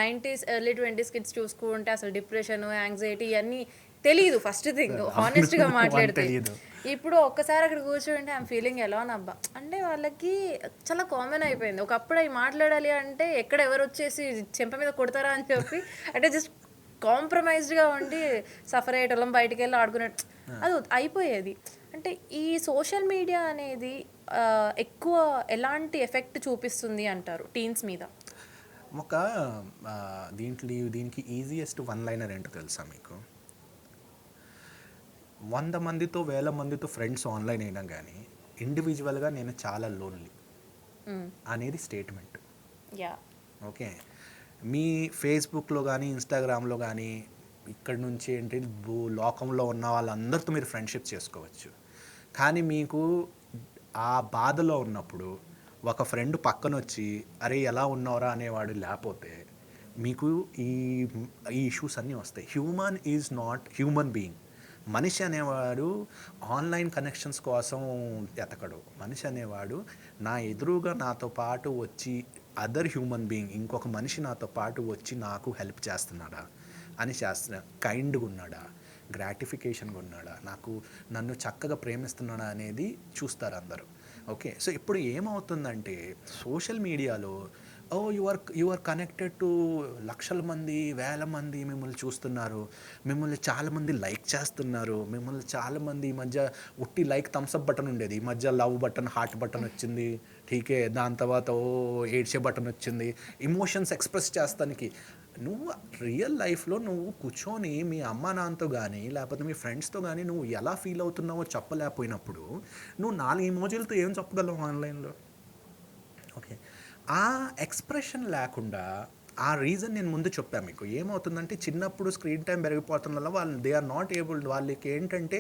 S1: 90s early 20s kids చూసుకుంటే అసలు డిప్రెషన్, యాంగ్జైటీ ఇవన్నీ తెలియదు ఫస్ట్ థింగ్ హానెస్ట్గా మాట్లాడితే.
S2: తెలియదు.
S1: ఇప్పుడు ఒక్కసారి అక్కడ కూర్చుంటే ఐమ్ ఫీలింగ్ ఎలా నబ్బా అంటే వాళ్ళకి చాలా కామన్ అయిపోయింది. ఒకప్పుడు అవి మాట్లాడాలి అంటే ఎక్కడ ఎవరు వచ్చేసి చెంప మీద కొడతారా అని చెప్పి అంటే జస్ట్ కాంప్రమైజ్డ్గా ఉండి సఫర్ అయ్యేటోళ్ళం, బయటికి వెళ్ళి ఆడుకునే అది అయిపోయేది. అంటే ఈ సోషల్ మీడియా అనేది ఎక్కువ ఎలాంటి ఎఫెక్ట్ చూపిస్తుంది అంటారు టీన్స్ మీద?
S2: ఒక దీనికి ఈజియెస్ట్ వన్ లైనర్ ఏంటో తెలుసా మీకు? 100 మందితో 1000 మందితో ఫ్రెండ్స్ ఆన్లైన్ అయినా కానీ ఇండివిజువల్గా నేను చాలా లోన్లీ అనేది స్టేట్మెంట్.
S1: యా
S2: ఓకే, మీ ఫేస్బుక్లో కానీ ఇన్స్టాగ్రామ్లో కానీ ఇక్కడ నుంచి ఏంటి లోకంలో ఉన్న వాళ్ళందరితో మీరు ఫ్రెండ్షిప్ చేసుకోవచ్చు. కానీ మీకు ఆ బాధలో ఉన్నప్పుడు ఒక ఫ్రెండ్ పక్కన వచ్చి అరే ఎలా ఉన్నావురా అనేవాడు లేకపోతే మీకు ఈ ఈ ఇష్యూస్ అన్నీ వస్తాయి. Human is not human being. మనిషి అనేవాడు ఆన్లైన్ కనెక్షన్స్ కోసం ఎతకడు. మనిషి అనేవాడు నా ఎదురుగా నాతో పాటు వచ్చి అదర్ హ్యూమన్ బీయింగ్ ఇంకొక మనిషి నాతో పాటు వచ్చి నాకు హెల్ప్ చేస్తున్నాడా అని కైండ్గా ఉన్నాడా, గ్రాటిఫికేషన్గా ఉన్నాడా, నన్ను చక్కగా ప్రేమిస్తున్నాడా అనేది చూస్తారు అందరూ. ఓకే, సో ఇప్పుడు ఏమవుతుందంటే సోషల్ మీడియాలో యు ఆర్ కనెక్టెడ్ టు లక్షల మంది, వేల మంది మిమ్మల్ని చూస్తున్నారు, మిమ్మల్ని చాలామంది లైక్ చేస్తున్నారు, మిమ్మల్ని చాలామంది ఈ మధ్య ఉట్టి లైక్ థమ్స్అప్ బటన్ ఉండేది, ఈ మధ్య లవ్ బటన్, హార్ట్ బటన్ వచ్చింది. ఠీకే, దాని తర్వాత ఏడ్చే బటన్ వచ్చింది. ఇమోషన్స్ ఎక్స్ప్రెస్ చేస్తానికి నువ్వు రియల్ లైఫ్లో నువ్వు కూర్చొని మీ అమ్మా నాన్నతో కానీ లేకపోతే మీ ఫ్రెండ్స్తో కానీ నువ్వు ఎలా ఫీల్ అవుతున్నావో చెప్పలేకపోయినప్పుడు నువ్వు 4 ఇమోజీలతో ఏం చెప్పగలవు ఆన్లైన్లో? ఓకే, ఆ ఎక్స్ప్రెషన్ లేకుండా ఆ రీజన్ నేను ముందు చెప్పాను మీకు. ఏమవుతుందంటే చిన్నప్పుడు స్క్రీన్ టైం పెరిగిపోతున్న వల్ల దే ఆర్ నాట్ ఏబుల్డ్, వాళ్ళకి ఏంటంటే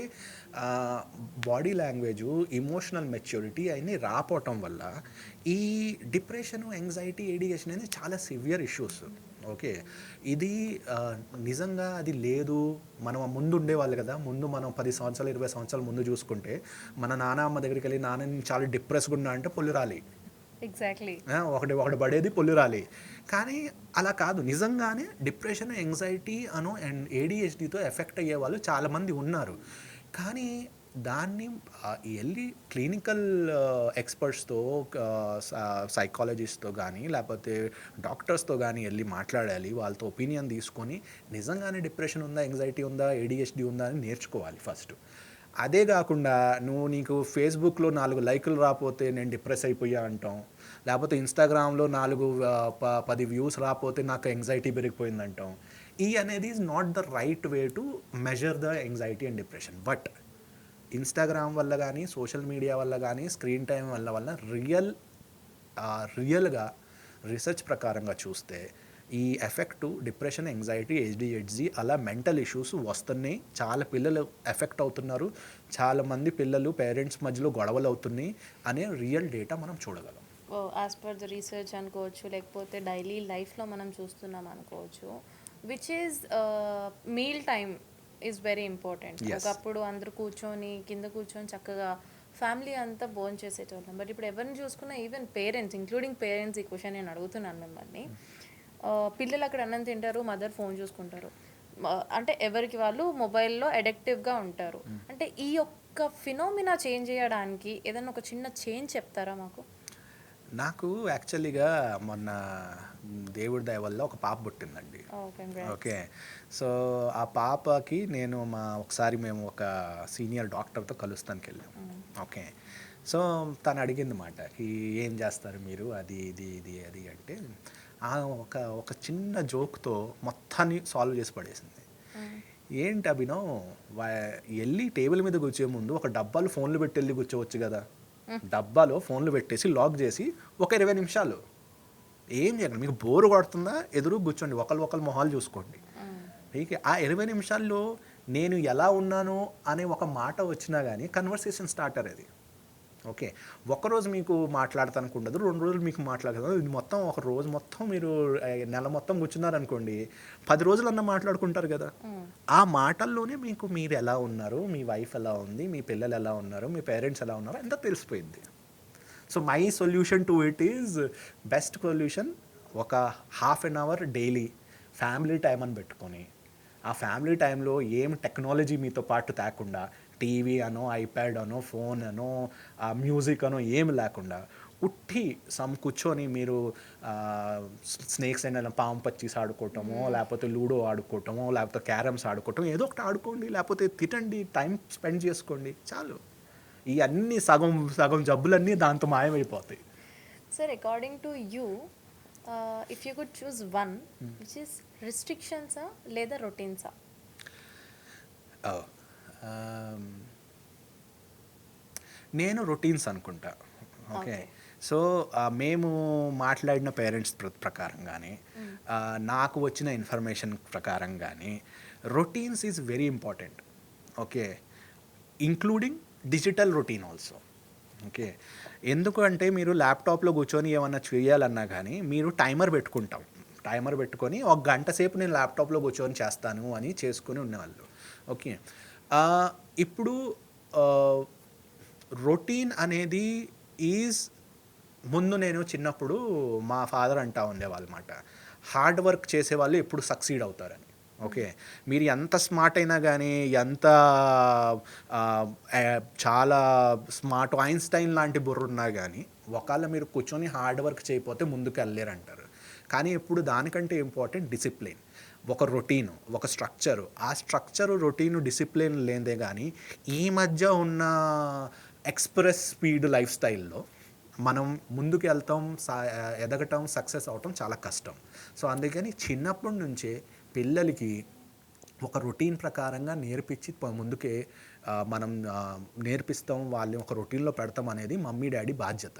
S2: బాడీ లాంగ్వేజు, ఇమోషనల్ మెచ్యూరిటీ అవన్నీ రాపోవటం వల్ల ఈ డిప్రెషన్, యాంగ్జైటీ, ఏడియేషన్ అనేది చాలా సివియర్ ఇష్యూస్. ఓకే, ఇది నిజంగా అది లేదు. మనం ముందు ఉండేవాళ్ళు కదా, ముందు మనం 10 సంవత్సరాలు 20 సంవత్సరాల ముందు చూసుకుంటే మన నాన్న అమ్మ దగ్గరికి వెళ్ళి నాన్న నేను చాలా డిప్రెస్గా ఉన్నా అంటే పొల్లు రాలి,
S1: ఎగ్జాక్ట్లీ
S2: ఒకటి పడేది పొల్లు రాలి. కానీ అలా కాదు, నిజంగానే డిప్రెషన్, యాంగ్జైటీ అండ్ ఏడిహెచ్డితో ఎఫెక్ట్ అయ్యే వాళ్ళు చాలామంది ఉన్నారు. కానీ దాన్ని వెళ్ళి క్లినికల్ ఎక్స్పర్ట్స్తో, సైకాలజిస్ట్తో కానీ లేకపోతే డాక్టర్స్తో కానీ వెళ్ళి మాట్లాడాలి, వాళ్ళతో ఒపీనియన్ తీసుకొని నిజంగానే డిప్రెషన్ ఉందా, యాంగ్జైటీ ఉందా, ఏడిహెచ్డి ఉందా అని నేర్చుకోవాలి ఫస్ట్. అదే కాకుండా నీకు ఫేస్బుక్లో 4 లైకులు రాకపోతే నేను డిప్రెస్ అయిపోయా అంటాం, లేకపోతే ఇన్స్టాగ్రామ్లో 10 వ్యూస్ రాకపోతే నాకు యాంగ్జైటీ పెరిగిపోయిందంటాం. ఈ అనేది is not the right way to measure the anxiety and depression. But Instagram వల్ల కానీ సోషల్ మీడియా వల్ల కానీ స్క్రీన్ టైం వల్ల రియల్గా రీసెర్చ్ ప్రకారంగా చూస్తే ఈ ఎఫెక్టు డిప్రెషన్, యాంగ్జైటీ, ఏడిహెచ్డి అలా మెంటల్ ఇష్యూస్ వస్తున్నాయి. చాలా పిల్లలు ఎఫెక్ట్ అవుతున్నారు, చాలామంది పిల్లలు పేరెంట్స్ మధ్యలో గొడవలు అవుతున్నాయి అనే రియల్ డేటా మనం చూడగలం.
S1: యాజ్ పర్ ద రీసెర్చ్ అనుకోవచ్చు, లేకపోతే డైలీ లైఫ్లో మనం చూస్తున్నాం అనుకోవచ్చు. Which is meal time is very important. ఒకప్పుడు అందరూ కింద కూర్చొని చక్కగా ఫ్యామిలీ అంతా భోజనం చేసేటోళ్ళం. బట్ ఇప్పుడు ఎవరిని చూసుకున్నా ఈవెన్ పేరెంట్స్, ఇంక్లూడింగ్ పేరెంట్స్, ఈ క్వశ్చన్ నేను అడుగుతున్నాను మిమ్మల్ని. పిల్లలు అక్కడ అన్నం తింటారు, మదర్ ఫోన్ చూసుకుంటారు, అంటే ఎవరికి వాళ్ళు మొబైల్లో అడిక్టివ్గా ఉంటారు. అంటే ఈ యొక్క ఫినోమినా చేంజ్ చేయడానికి ఏదైనా ఒక చిన్న చేంజ్ చెప్తారా మాకు?
S2: నాకు యాక్చువల్లీగా మొన్న దేవుడి దయ వల్ల ఒక పాప పుట్టిందండి. ఓకే, సో ఆ పాపకి ఒకసారి మేము ఒక సీనియర్ డాక్టర్తో కలుస్తానికి వెళ్ళాం. ఓకే, సో తను అడిగింది మాట, ఏం చేస్తారు మీరు, అది అది అంటే ఒక చిన్న జోక్తో మొత్తాన్ని సాల్వ్ చేసి పడేసింది. ఏంటి అభినవ్, వెళ్ళి టేబుల్ మీద కూర్చే ముందు ఒక డబ్బాలు ఫోన్లు పెట్టి వెళ్ళి కూర్చోవచ్చు కదా, డబ్బాలో ఫోన్లు పెట్టేసి లాక్ చేసి ఒక 20 నిమిషాలు ఏం చేయండి, మీకు బోరు కొడుతుందా ఎదురు కూర్చోండి, ఒకళ్ళు మొహాలు చూసుకోండి. ఆ 20 నిమిషాల్లో నేను ఎలా ఉన్నాను అనే ఒక మాట వచ్చినా కానీ కన్వర్సేషన్ స్టార్టర్ అది. ఓకే, ఒక్కరోజు మీకు మాట్లాడతానికి ఉండదు, 2 రోజులు మీకు మాట్లాడదు, ఇది మొత్తం ఒక రోజు మొత్తం మీరు నెల మొత్తం కూర్చున్నారనుకోండి, 10 రోజులన్నా మాట్లాడుకుంటారు కదా. ఆ మాటల్లోనే మీరు ఎలా ఉన్నారు, మీ వైఫ్ ఎలా ఉంది, మీ పిల్లలు ఎలా ఉన్నారు, మీ పేరెంట్స్ ఎలా ఉన్నారు అంతా తెలిసిపోయింది. So my solution to it is best solution, ఒక ½ an hour daily family time అని పెట్టుకొని ఆ ఫ్యామిలీ టైంలో ఏం టెక్నాలజీ మీతో పాటు తేకుండా టీవీ అనో ఐప్యాడ్ అనో ఫోన్ అనో మ్యూజిక్ అనో ఏమి లేకుండా ఉట్టి కూర్చొని మీరు స్నేక్స్ అండ్ పాము పచ్చీస్ ఆడుకోవటమో లేకపోతే లూడో ఆడుకోవటమో లేకపోతే క్యారమ్స్ ఆడుకోవటం ఏదో ఒకటి ఆడుకోండి, లేకపోతే తినండి, టైం స్పెండ్ చేసుకోండి, చాలు. ఈ అన్ని సగం సగం జబ్బులన్నీ దాంతో మాయమైపోతాయి.
S1: Sir according to you, if you could choose one which is రిస్ట్రిక్షన్సా లేదా రొటీన్సా?
S2: నేను రొటీన్స్ అనుకుంటా. ఓకే.
S1: Okay.
S2: సో మేము మాట్లాడిన పేరెంట్స్ ప్రకారం కానీ నాకు వచ్చిన ఇన్ఫర్మేషన్ ప్రకారం కానీ routines is very important. Okay. Including digital routine also. Okay. ఎందుకు అంటే మీరు ల్యాప్టాప్లో కూర్చొని ఏమన్నా చేయాలన్నా కానీ మీరు టైమర్ పెట్టుకుంటాం. టైమర్ పెట్టుకొని ఒక గంట సేపు నేను ల్యాప్టాప్లో కూర్చొని చేస్తాను అని చేసుకొని ఉన్నవాళ్ళు. ఓకే. ఇప్పుడు రొటీన్ అనేది ఈజ్ ముందు నేను చిన్నప్పుడు మా ఫాదర్ అంటా ఉండేవాళ్ళమాట, హార్డ్ వర్క్ చేసేవాళ్ళు ఎప్పుడు సక్సీడ్ అవుతారని. ఓకే. మీరు ఎంత స్మార్ట్ అయినా కానీ ఎంత చాలా స్మార్ట్ ఐన్స్టైన్ లాంటి బుర్ర ఉన్నా కానీ ఒకవేళ మీరు కూర్చొని హార్డ్ వర్క్ చేయకపోతే ముందుకు వెళ్ళలేరంటారు. కానీ ఇప్పుడు దానికంటే ఇంపార్టెంట్ డిసిప్లిన్, ఒక రొటీను, ఒక స్ట్రక్చరు. ఆ స్ట్రక్చరు రొటీను డిసిప్లిన్ లేదే కానీ ఈ మధ్య ఉన్న ఎక్స్ప్రెస్ స్పీడ్ లైఫ్ స్టైల్లో మనం ముందుకు వెళ్తాం, ఎదగటం, సక్సెస్ అవటం చాలా కష్టం. సో అందుకని చిన్నప్పటి నుంచే పిల్లలకి ఒక రొటీన్ ప్రకారంగా నేర్పించి ముందుకే మనం నేర్పిస్తాం, వాళ్ళని ఒక రొటీన్లో పెడతాం అనేది మమ్మీ డాడీ బాధ్యత.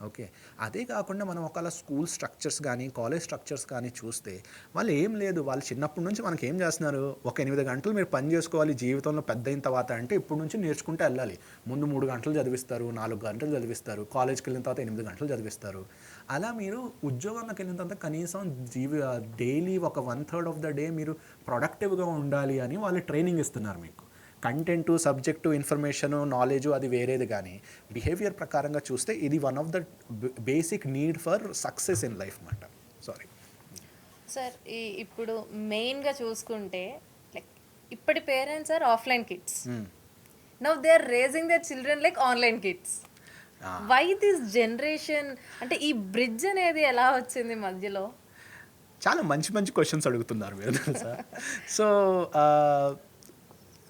S2: ఓకే. అదే కాకుండా మనం ఒకవేళ స్కూల్ స్ట్రక్చర్స్ కానీ కాలేజ్ స్ట్రక్చర్స్ కానీ చూస్తే వాళ్ళు ఏం లేదు, వాళ్ళు చిన్నప్పటి నుంచి మనకి ఏం చేస్తున్నారు, ఒక 8 గంటలు మీరు పని చేసుకోవాలి జీవితంలో పెద్ద అయిన తర్వాత అంటే ఇప్పటి నుంచి నేర్చుకుంటూ వెళ్ళాలి. ముందు 3 గంటలు చదివిస్తారు, 4 గంటలు చదివిస్తారు, కాలేజ్కి వెళ్ళిన తర్వాత 8 గంటలు చదివిస్తారు. అలా మీరు ఉద్యోగంలోకి వెళ్ళిన తర్వాత కనీసం డైలీ ఒక 1/3 ఆఫ్ ద డే మీరు ప్రొడక్టివ్గా ఉండాలి అని వాళ్ళు ట్రైనింగ్ ఇస్తున్నారు మీకు. కంటెంటు, సబ్జెక్టు, ఇన్ఫర్మేషను, నాలెడ్జు అది వేరేది, కానీ బిహేవియర్ ప్రకారంగా చూస్తే ఇది one of the basic need for success in life మాట. సారీ
S1: సార్, ఇప్పుడు మెయిన్గా చూసుకుంటే లైక్ ఇప్పటి parents are offline kids, now they are raising their children like online kids. Why this generation? అంటే ఈ బ్రిడ్జ్ అనేది ఎలా వచ్చింది మధ్యలో?
S2: చాలా మంచి మంచి క్వశ్చన్స్ అడుగుతున్నారు మీరు తెలుసా. సో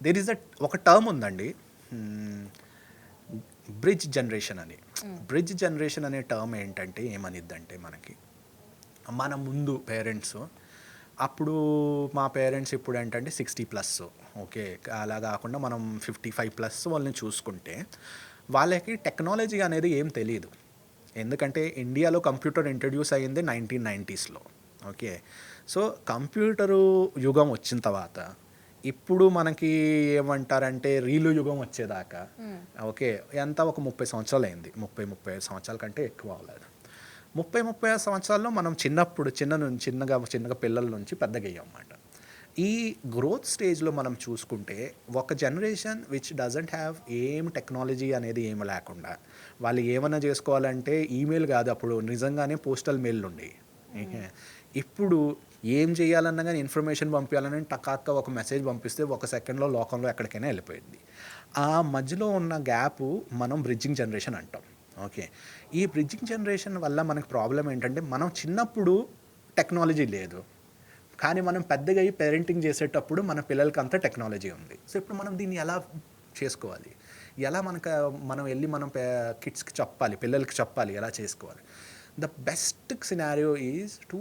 S2: దేర్ ఈజ్ ఒక టర్మ్ ఉందండి, బ్రిడ్జ్ జనరేషన్ అని. బ్రిడ్జ్ జనరేషన్ అనే టర్మ్ ఏంటంటే ఏమనిద్దంటే మనకి మన ముందు పేరెంట్స్, అప్పుడు మా పేరెంట్స్ ఇప్పుడు ఏంటంటే 60+. ఓకే. అలా కాకుండా మనం 55+ వాళ్ళని చూసుకుంటే వాళ్ళకి టెక్నాలజీ అనేది ఏం తెలియదు. ఎందుకంటే ఇండియాలో కంప్యూటర్ ఇంట్రడ్యూస్ అయ్యింది 1990స్లో. ఓకే. సో కంప్యూటరు యుగం వచ్చిన తర్వాత ఇప్పుడు మనకి ఏమంటారంటే రీలు యుగం వచ్చేదాకా ఓకే ఎంత ఒక 30 సంవత్సరాలు అయింది. 35 సంవత్సరాల కంటే ఎక్కువ అవ్వలేదు. 35 సంవత్సరాల్లో మనం చిన్నగా పిల్లల నుంచి పెద్దగా అయ్యాం అన్నమాట. ఈ గ్రోత్ స్టేజ్లో మనం చూసుకుంటే ఒక జనరేషన్ విచ్ డజంట్ హ్యావ్ ఏం టెక్నాలజీ అనేది ఏమి లేకుండా వాళ్ళు ఏమైనా చేసుకోవాలంటే ఈమెయిల్ కాదు, అప్పుడు నిజంగానే పోస్టల్ మెయిల్ ఉండేవి. ఇప్పుడు ఏం చేయాలన్నా కానీ ఇన్ఫర్మేషన్ పంపించాలని టకాక్క ఒక మెసేజ్ పంపిస్తే 1 సెకండ్లో లోకంలో ఎక్కడికైనా వెళ్ళిపోయింది. ఆ మధ్యలో ఉన్న గ్యాపు మనం బ్రిడ్జింగ్ జనరేషన్ అంటాం. ఓకే. ఈ బ్రిడ్జింగ్ జనరేషన్ వల్ల మనకు ప్రాబ్లం ఏంటంటే మనం చిన్నప్పుడు టెక్నాలజీ లేదు, కానీ మనం పెద్దగా అయ్యి పేరెంటింగ్ చేసేటప్పుడు మన పిల్లలకి అంతా టెక్నాలజీ ఉంది. సో ఇప్పుడు మనం దీన్ని ఎలా చేసుకోవాలి, ఎలా మనం వెళ్ళి మనం కిడ్స్కి చెప్పాలి, పిల్లలకి చెప్పాలి ఎలా చేసుకోవాలి. The best scenario is to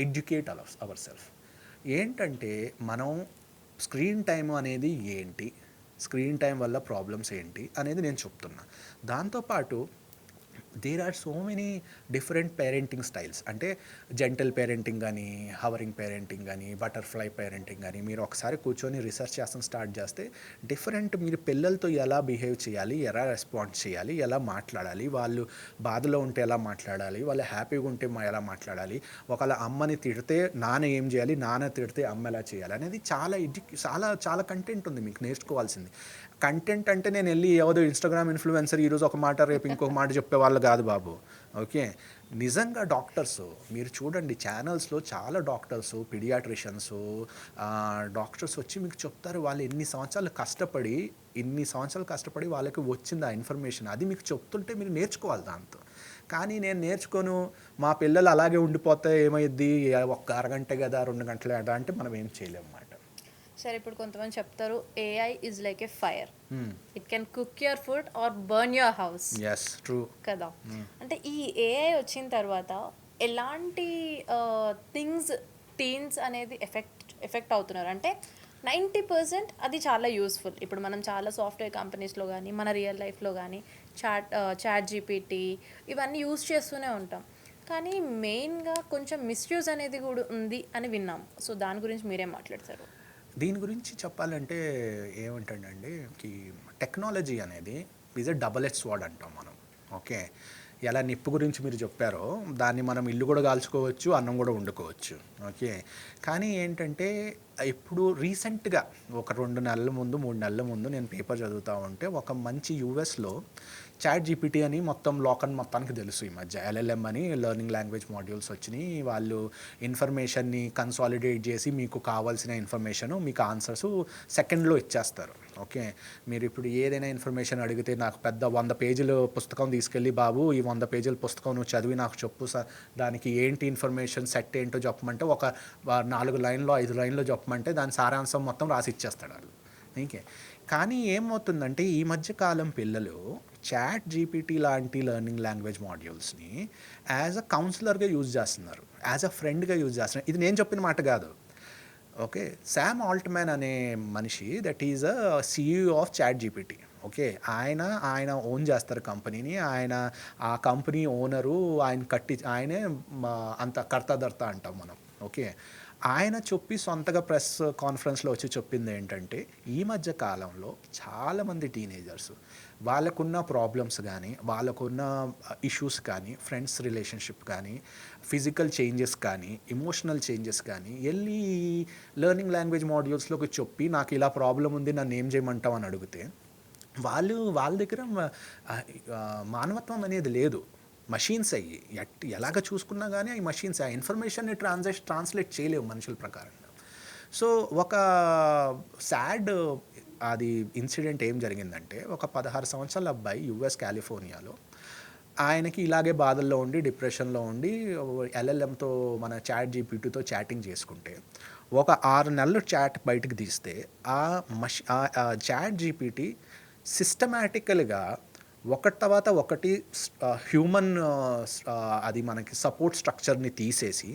S2: educate our self. ఏంటంటే మనం స్క్రీన్ టైం అనేది ఏంటి, స్క్రీన్ టైం వల్ల ప్రాబ్లమ్స్ ఏంటి అనేది నేను చెప్తున్నా. దాంతోపాటు there are so many different parenting styles. అంటే జెంటల్ పేరెంటింగ్ కానీ, హవరింగ్ పేరెంటింగ్ కానీ, బటర్ఫ్లై పేరెంటింగ్ కానీ మీరు ఒకసారి కూర్చొని రీసెర్చ్ చేస్తాం స్టార్ట్ చేస్తే డిఫరెంట్ మీరు పిల్లలతో ఎలా బిహేవ్ చేయాలి, ఎలా రెస్పాండ్ చేయాలి, ఎలా మాట్లాడాలి, వాళ్ళు బాధలో ఉంటే ఎలా మాట్లాడాలి, వాళ్ళు హ్యాపీగా ఉంటే ఎలా మాట్లాడాలి, ఒకవేళ అమ్మని తిడితే నాన్న ఏం చేయాలి, నాన్న తిడితే అమ్మ ఎలా చేయాలి అనేది చాలా చాలా చాలా కంటెంట్ ఉంది మీకు నేర్చుకోవాల్సింది. కంటెంట్ అంటే నేను వెళ్ళి ఏదో ఇన్స్టాగ్రామ్ ఇన్ఫ్లుయెన్సర్ ఈరోజు ఒక మాట రేపు ఇంకొక మాట చెప్పేవాళ్ళు కాదు బాబు. ఓకే, నిజంగా డాక్టర్స్ మీరు చూడండి, ఛానల్స్లో చాలా డాక్టర్స్, పిడియాట్రిషియన్స్, డాక్టర్స్ వచ్చి మీకు చెప్తారు వాళ్ళు ఇన్ని సంవత్సరాలు కష్టపడి వాళ్ళకి వచ్చింది ఆ ఇన్ఫర్మేషన్, అది మీకు చెప్తుంటే మీరు నేర్చుకోవాలి దాంతో. కానీ నేను నేర్చుకోను, మా పిల్లలు అలాగే ఉండిపోతే ఏమైద్ది, ఒక్క అరగంట కదా 2 గంటలు కదా అంటే మనం ఏం చేయలేము అన్నమాట.
S1: సరే, ఇప్పుడు కొంతమంది చెప్తారు AI is like a fire, it can cook your food or burn your house.
S2: Yes, true
S1: కదా. అంటే ఈ ఏఐ వచ్చిన తర్వాత ఎలాంటి థింగ్స్ టీన్స్ అనేది ఎఫెక్ట్ అవుతున్నారు అంటే 90% అది చాలా యూస్ఫుల్. ఇప్పుడు మనం చాలా సాఫ్ట్వేర్ కంపెనీస్లో కానీ మన రియల్ లైఫ్లో కానీ చాట్ జీపీటీ ఇవన్నీ యూస్ చేస్తూనే ఉంటాం. కానీ మెయిన్గా కొంచెం మిస్యూజ్ అనేది కూడా ఉంది అని విన్నాం. సో దాని గురించి మీరేం మాట్లాడతారు?
S2: దీని గురించి చెప్పాలంటే ఏమంటాడండి, టెక్నాలజీ అనేది is a double edge sword అంటాం మనం. ఓకే, ఎలా నిప్పు గురించి మీరు చెప్పారో దాన్ని మనం ఇల్లు కూడా కాల్చుకోవచ్చు, అన్నం కూడా వండుకోవచ్చు. ఓకే, కానీ ఏంటంటే ఇప్పుడు రీసెంట్గా ఒక 2 నెలల ముందు 3 నెలల ముందు నేను పేపర్ చదువుతూ ఉంటే ఒక మంచి యూఎస్లో చాట్ జీపీటీ అని మొత్తం లోకల్ మొత్తానికి తెలుసు ఈ మధ్య, ఎల్ఎల్ఎం అని లెర్నింగ్ లాంగ్వేజ్ మాడ్యూల్స్ వచ్చినాయి. వాళ్ళు ఇన్ఫర్మేషన్ని కన్సాలిడేట్ చేసి మీకు కావాల్సిన ఇన్ఫర్మేషను మీకు ఆన్సర్స్ సెకండ్లో ఇచ్చేస్తారు. ఓకే, మీరు ఇప్పుడు ఏదైనా ఇన్ఫర్మేషన్ అడిగితే నాకు పెద్ద 100 పేజీల పుస్తకం తీసుకెళ్ళి బాబు ఈ 100 పేజీల పుస్తకం నువ్వు చదివి నాకు చెప్పు దానికి ఏంటి ఇన్ఫర్మేషన్ సెట్ ఏంటో చెప్పమంటే ఒక 4 లైన్లో 5 లైన్లో చెప్పమంటే దాని సారాంశం మొత్తం రాసి ఇచ్చేస్తాడు వాళ్ళు. ఓకే, కానీ ఏమవుతుందంటే ఈ మధ్యకాలం పిల్లలు చాట్ జీపీటీ లాంటి లెర్నింగ్ లాంగ్వేజ్ మాడ్యూల్స్ని యాజ్ అ కౌన్సిలర్గా యూజ్ చేస్తున్నారు, యాజ్ అ ఫ్రెండ్గా యూజ్ చేస్తున్నారు. ఇది నేను చెప్పిన మాట కాదు. ఓకే, శామ్ ఆల్ట్మ్యాన్ అనే మనిషి that is a CEO of ChatGPT. Okay, ఆయన ఓన్ చేస్తారు కంపెనీని, ఆ కంపెనీ ఓనరు, ఆయనే అంత కర్తాధర్త అంటాం మనం. ఓకే, ఆయన చెప్పి సొంతగా ప్రెస్ కాన్ఫరెన్స్లో వచ్చి చెప్పింది ఏంటంటే ఈ మధ్య కాలంలో చాలామంది టీనేజర్స్ వాళ్ళకున్న ప్రాబ్లమ్స్ కానీ వాళ్ళకున్న ఇష్యూస్ కానీ ఫ్రెండ్స్ రిలేషన్షిప్ కానీ ఫిజికల్ చేంజెస్ కానీ ఎమోషనల్ చేంజెస్ కానీ వెళ్ళి లెర్నింగ్ లాంగ్వేజ్ మాడ్యూల్స్లోకి చెప్పి నాకు ఇలా ప్రాబ్లం ఉంది నన్ను ఏం చేయమంటావు అని అడిగితే వాళ్ళ దగ్గర మానవత్వం అనేది లేదు. మషీన్స్ అయ్యి ఎలాగ చూసుకున్నా కానీ ఈ మషీన్స్ ఆ ఇన్ఫర్మేషన్ని ట్రాన్స్లేట్ చేయలేవు మనుషుల ప్రకారంగా. సో ఒక సాడ్ అది ఇన్సిడెంట్ ఏం జరిగిందంటే ఒక 16 సంవత్సరాల అబ్బాయి యుఎస్ కాలిఫోర్నియాలో ఆయనకి ఇలాగే బాధల్లో ఉండి డిప్రెషన్లో ఉండి ఎల్ఎల్ఎంతో మన చాట్ జీపీటీతో చాటింగ్ చేసుకుంటే ఒక 6 నెలలు చాట్ బయటకు తీస్తే ఆ చాట్ జీపీటీ సిస్టమేటికల్గా ఒకటి తర్వాత ఒకటి హ్యూమన్ అది మనకి సపోర్ట్ స్ట్రక్చర్ని తీసేసి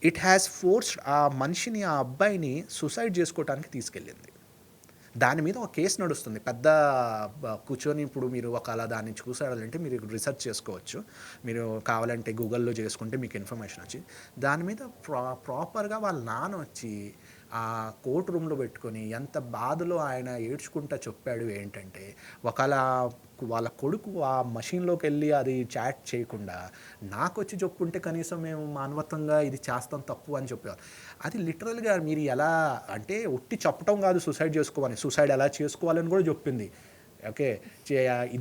S2: ఇట్ హ్యాస్ ఫోర్స్డ్ ఆ మనిషిని ఆ అబ్బాయిని సూసైడ్ చేసుకోవడానికి తీసుకెళ్ళింది. దాని మీద ఒక కేసు నడుస్తుంది పెద్ద కూర్చొని. ఇప్పుడు మీరు ఒకవేళ దాన్ని చూసారంటే మీరు రీసెర్చ్ చేసుకోవచ్చు, మీరు కావాలంటే గూగుల్లో చేసుకుంటే మీకు ఇన్ఫర్మేషన్ వచ్చి దాని మీద ప్రాపర్గా వాళ్ళ నాన్న వచ్చి ఆ కోర్ట్ రూమ్లో పెట్టుకొని ఎంత బాధలో ఆయన ఏడ్చుకుంటా చెప్పాడు ఏంటంటే ఒకవేళ వాళ్ళ కొడుకు ఆ మషీన్లోకి వెళ్ళి అది చాట్ చేయకుండా నాకు వచ్చి చెప్పుకుంటే కనీసం మేము మానవత్వంగా ఇది చేస్తాం తప్పు అని చెప్పారు. అది లిటరల్గా మీరు ఎలా అంటే ఒట్టి చెప్పటం కాదు సూసైడ్ చేసుకోవాలని, సూసైడ్ ఎలా చేసుకోవాలని కూడా చెప్పింది. ఓకే,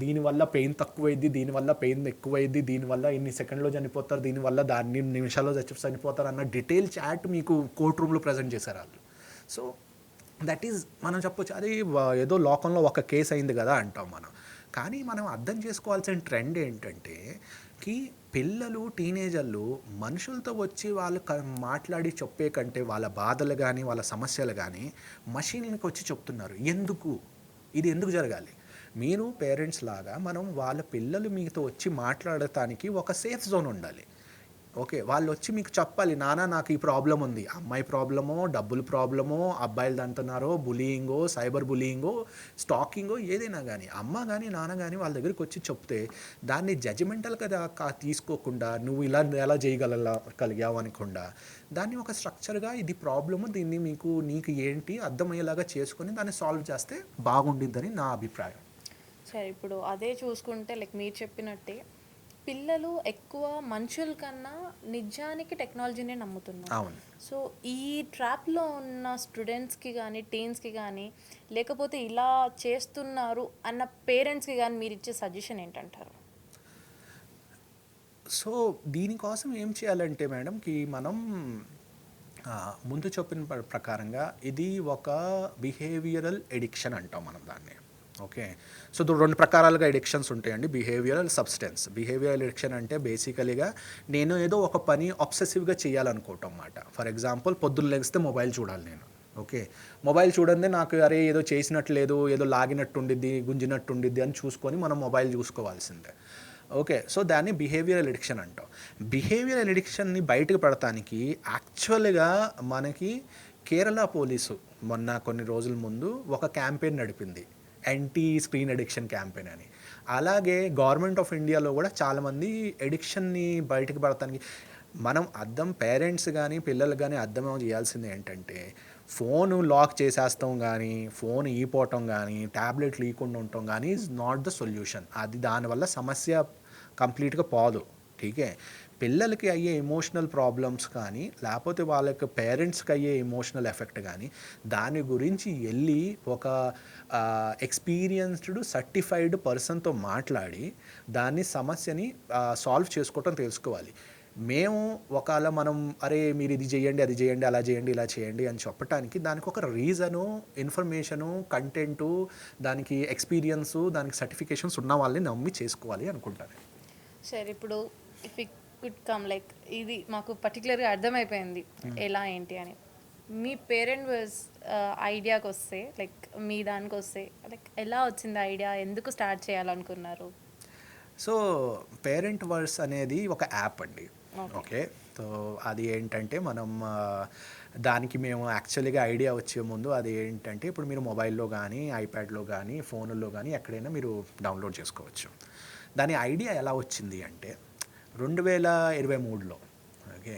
S2: దీనివల్ల పెయిన్ తక్కువైద్ది, దీనివల్ల పెయిన్ ఎక్కువైద్ది, దీనివల్ల ఇన్ని సెకండ్లో చనిపోతారు, దీనివల్ల దాన్ని నిమిషాల్లో చనిపోతారు అన్న డీటెయిల్ చాట్ మీకు కోర్ట్ రూమ్లో ప్రజెంట్ చేశారు వాళ్ళు. సో దట్ ఈజ్ మనం చెప్పొచ్చు అది ఏదో లోకంలో ఒక కేసు అయింది కదా అంటాం మనం. కానీ మనం అర్థం చేసుకోవాల్సిన ట్రెండ్ ఏంటంటే పిల్లలు టీనేజర్లు మనుషులతో వచ్చి వాళ్ళు మాట్లాడి చెప్పే కంటే వాళ్ళ బాధలు కానీ వాళ్ళ సమస్యలు కానీ మషీన్లకు వచ్చి చెప్తున్నారు. ఇది ఎందుకు జరగాలి? మీరు పేరెంట్స్ లాగా మనం వాళ్ళ పిల్లలు మీతో వచ్చి మాట్లాడటానికి ఒక సేఫ్ జోన్ ఉండాలి. ఓకే, వాళ్ళు వచ్చి మీకు చెప్పాలి, నాన్న నాకు ఈ ప్రాబ్లం ఉంది, అమ్మాయి ప్రాబ్లమో డబ్బులు ప్రాబ్లమో అబ్బాయిలు అంటున్నారో బులియింగో సైబర్ బులియింగో స్టాకింగో ఏదైనా కానీ అమ్మ కానీ నాన్న కానీ వాళ్ళ దగ్గరికి వచ్చి చెప్తే దాన్ని జడ్జిమెంటల్గా తీసుకోకుండా నువ్వు ఇలా ఎలా చేయగలిగావు అనకుండా దాన్ని ఒక స్ట్రక్చర్గా ఇది ప్రాబ్లము, దీన్ని నీకు ఏంటి అర్థమయ్యేలాగా చేసుకొని దాన్ని సాల్వ్ చేస్తే బాగుండిద్దని నా అభిప్రాయం.
S1: సరే, ఇప్పుడు అదే చూసుకుంటే లైక్ మీరు చెప్పినట్టే పిల్లలు ఎక్కువ మనుషుల కన్నా నిజానికి టెక్నాలజీనే నమ్ముతున్నారు.
S2: అవును.
S1: సో, ఈ ట్రాప్‌లో ఉన్న స్టూడెంట్స్‌కి గానీ, టీన్స్‌కి గానీ, లేకపోతే ఇలా చేస్తున్నారు అన్న పేరెంట్స్‌కి గానీ మీరిచ్చే సజెషన్ ఏంటంటారు?
S2: సో, దీనికోసం ఏం చేయాలంటే మేడంకి మనం ముందు చెప్పిన ప్రకారంగా ఇది ఒక బిహేవియరల్ ఎడిక్షన్ అంటాం మనం దాన్ని. ఓకే. సో, 2 ప్రకారాలుగా ఎడిక్షన్స్ ఉంటాయండి. Behavioural, substance. బిహేవియరల్ ఎడిక్షన్ అంటే బేసికలీగా నేను ఏదో ఒక పని అబ్సెసివ్‌గా చేయాలనుకోవటం మాట. ఫర్ ఎగ్జాంపుల్ పొద్దున్న లెగిస్తే మొబైల్ చూడాలి నేను. ఓకే. మొబైల్ చూడందే నాకు అరే ఏదో చేసినట్టు లేదు, ఏదో లాగినట్టు ఉండిద్ది, గుంజినట్టు ఉండిద్ది అని చూసుకొని మనం మొబైల్ చూసుకోవాల్సిందే. ఓకే. సో, దాన్ని బిహేవియరల్ ఎడిక్షన్ అంటాం. బిహేవియరల్ ఎడిక్షన్‌ని బయటకు పడటానికి యాక్చువల్‌గా మనకి కేరళ పోలీసు మొన్న కొన్ని రోజుల ముందు ఒక క్యాంపెయిన్ నడిపింది. యాంటీ స్క్రీన్ అడిక్షన్ క్యాంపెయిన్ అని. అలాగే గవర్నమెంట్ ఆఫ్ ఇండియాలో కూడా చాలామంది ఎడిక్షన్ని బయటకు పడటానికి మనం పేరెంట్స్ గానీ, పిల్లలు గానీ అర్థం చేయాల్సింది ఏంటంటే, ఫోను లాక్ చేసేస్తాం గానీ, ఫోన్ ఈపోవటం గానీ, టాబ్లెట్ లీకుండా ఉండటం గానీ ఈజ్ నాట్ ద సొల్యూషన్. అది దానివల్ల సమస్య కంప్లీట్‌గా పోదు. ఠీకే. పిల్లలకి అయ్యే ఎమోషనల్ ప్రాబ్లమ్స్ కానీ, లేపోతే వాళ్ళకి పేరెంట్స్‌కి అయ్యే ఎమోషనల్ ఎఫెక్ట్ గానీ, దాని గురించి ఎళ్లి ఒక ఎక్స్‌పీరియన్స్‌డ్, సర్టిఫైడ్ పర్సన్‌తో మాట్లాడి, దాన్ని సమస్యని సాల్వ్ చేసుకోవటం తెలుసుకోవాలి. మేము ఒకాళ మనం అరే మీరు ఇది చేయండి, అది చేయండి, అలా చేయండి, ఇలా చేయండి అని చెప్పటానికి దానికి ఒక రీజను, ఇన్ఫర్మేషను, కంటెంటు, దానికి ఎక్స్‌పీరియన్సు, దానికి సర్టిఫికేషన్స్ ఉన్న వాళ్ళని నమ్మి చేసుకోవాలి అనుకుంటాను.
S1: సరే, ఇప్పుడు if it could come like ఇది మాకు పర్టికులర్‌గా అర్థమైపోయింది ఎలా ఏంటి అని. మీ పేరెంట్ వాస్ ఐడియాకొస్తే లైక్ మీ దానికొస్తే లైక్ ఎలా వచ్చింది ఐడియా? ఎందుకు స్టార్ట్ చేయాలనుకున్నారు?
S2: సో, పేరెంట్ వర్స్ అనేది ఒక యాప్ అండి.
S1: ఓకే.
S2: ఓకే. సో, అది ఏంటంటే మనం దానికి మేము యాక్చువల్‌గా ఐడియా వచ్చే ముందు అది ఏంటంటే ఇప్పుడు మీరు మొబైల్‌లో గానీ, ఐప్యాడ్‌లో గానీ, ఫోనుల్లో గానీ ఎక్కడైనా మీరు డౌన్‌లోడ్ చేసుకోవచ్చు. దాని ఐడియా ఎలా వచ్చింది అంటే 2023లో ఓకే.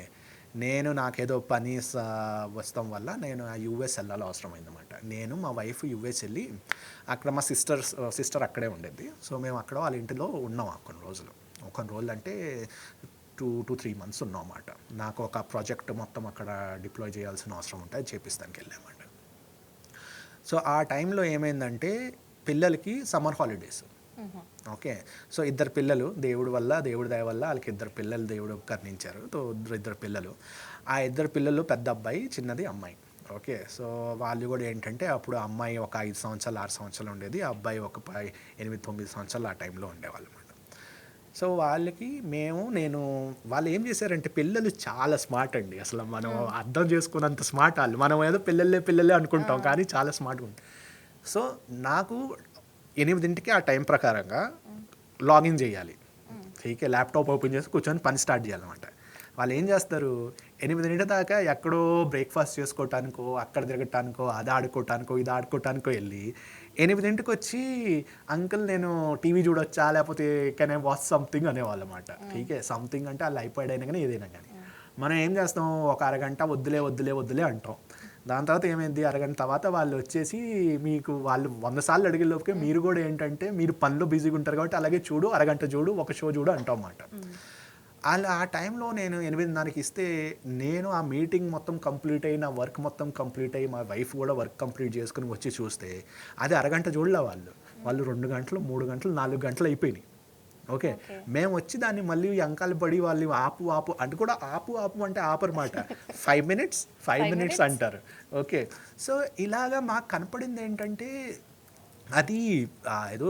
S2: నాకేదో పని వస్తం వల్ల నేను యూఎస్ వెళ్ళాలి అవసరమైందన్నమాట. నేను మా వైఫ్ యూఎస్ వెళ్ళి అక్కడ మా సిస్టర్ అక్కడే ఉండేది. సో, మేము అక్కడ వాళ్ళ ఇంటిలో ఉన్నాం కొన్ని రోజులు. కొన్ని రోజులు అంటే 2-3 మంత్స్ ఉన్నామన్నమాట. నాకు ఒక ప్రాజెక్ట్ మొత్తం అక్కడ డిప్లాయ్ చేయాల్సిన అవసరం ఉంటే అది చేపిస్తానికి వెళ్ళామన్నమాట. సో, ఆ టైంలో ఏమైందంటే పిల్లలకి సమ్మర్ హాలిడేస్. ఓకే. సో, ఇద్దరు పిల్లలు దేవుడి దయ వల్ల ఆళ్ళకి ఇద్దరు పిల్లలు దేవుడు కరుణించారు. ఇద్దరు పిల్లలు. ఆ ఇద్దరు పిల్లలు పెద్ద అబ్బాయి, చిన్నది అమ్మాయి. ఓకే. సో, వాళ్ళు గూడా ఏంటంటే అప్పుడు అమ్మాయి ఒక 5 సంవత్సరాలు, 6 సంవత్సరాలు ఉండేది. ఆ అబ్బాయి ఒక 8, 9 సంవత్సరాలు ఆ టైంలో ఉండేవాళ్ళన్నమాట. సో, నేను వాళ్ళు ఏం చేశారంటే పిల్లలు చాలా స్మార్ట్ అండి. అసలు మనం అర్థం చేసుకున్నంత స్మార్ట్ ఆళ్ళు. మనం ఏదో పిల్లలే అనుకుంటాం. కానీ చాలా స్మార్ట్‌గా ఉంటారు. సో, నాకు 8కి ఆ టైం ప్రకారంగా లాగిన్ చేయాలి. ఠీకే. ల్యాప్‌టాప్ ఓపెన్ చేసి కూర్చొని పని స్టార్ట్ చేయాలన్నమాట. వాళ్ళు ఏం చేస్తారు 8 దాకా ఎక్కడో బ్రేక్‌ఫాస్ట్ చేసుకోవటానికో, అక్కడ తిరగటానికో, అది ఆడుకోవటానికో, ఇది ఆడుకోవటానికో ఎళ్లి 8కొచ్చి అంకుల్ నేను టీవీ చూడొచ్చా? లేకపోతే కెన్ ఐ వాచ్ సంథింగ్ అనేవాళ్ళన్నమాట. ఠీకే. సంథింగ్ అంటే ఆళ్ళు ఐప్యాడ్ అయినా గానీ ఏదైనా గానీ. మనం ఏం చేస్తాం ఒక అరగంట వద్దులే అంటాం. దాని తర్వాత ఏమైంది అరగంట తర్వాత వాళ్ళు వచ్చేసి వాళ్ళు 100 సార్లు అడిగే లోపుకే మీరు కూడా ఏంటంటే మీరు పనిలో బిజీగా ఉంటారు కాబట్టి అలాగే చూడు, అరగంట చూడు, ఒక షో చూడు అంటాం అన్నమాట. అలా ఆ టైంలో నేను 8:30కి ఇస్తే నేను ఆ మీటింగ్ మొత్తం కంప్లీట్ అయ్యి, నా వర్క్ మొత్తం కంప్లీట్ అయ్యి, మా వైఫ్ కూడా వర్క్ కంప్లీట్ చేసుకొని వచ్చి చూస్తే అది అరగంట చూడలే వాళ్ళు 2 గంటలు, 3 గంటలు, 4 గంటలు అయిపోయినాయి. ఓకే. మేము వచ్చి దాన్ని మళ్ళీ ఎంకాలు పడి వాళ్ళు ఆపు అంటే కూడా ఆపు అంటే ఆపరమాట. 5 మినిట్స్ 5 మినిట్స్ అంటారు. ఓకే. సో, ఇలాగా మాకు కనపడింది ఏంటంటే అది ఏదో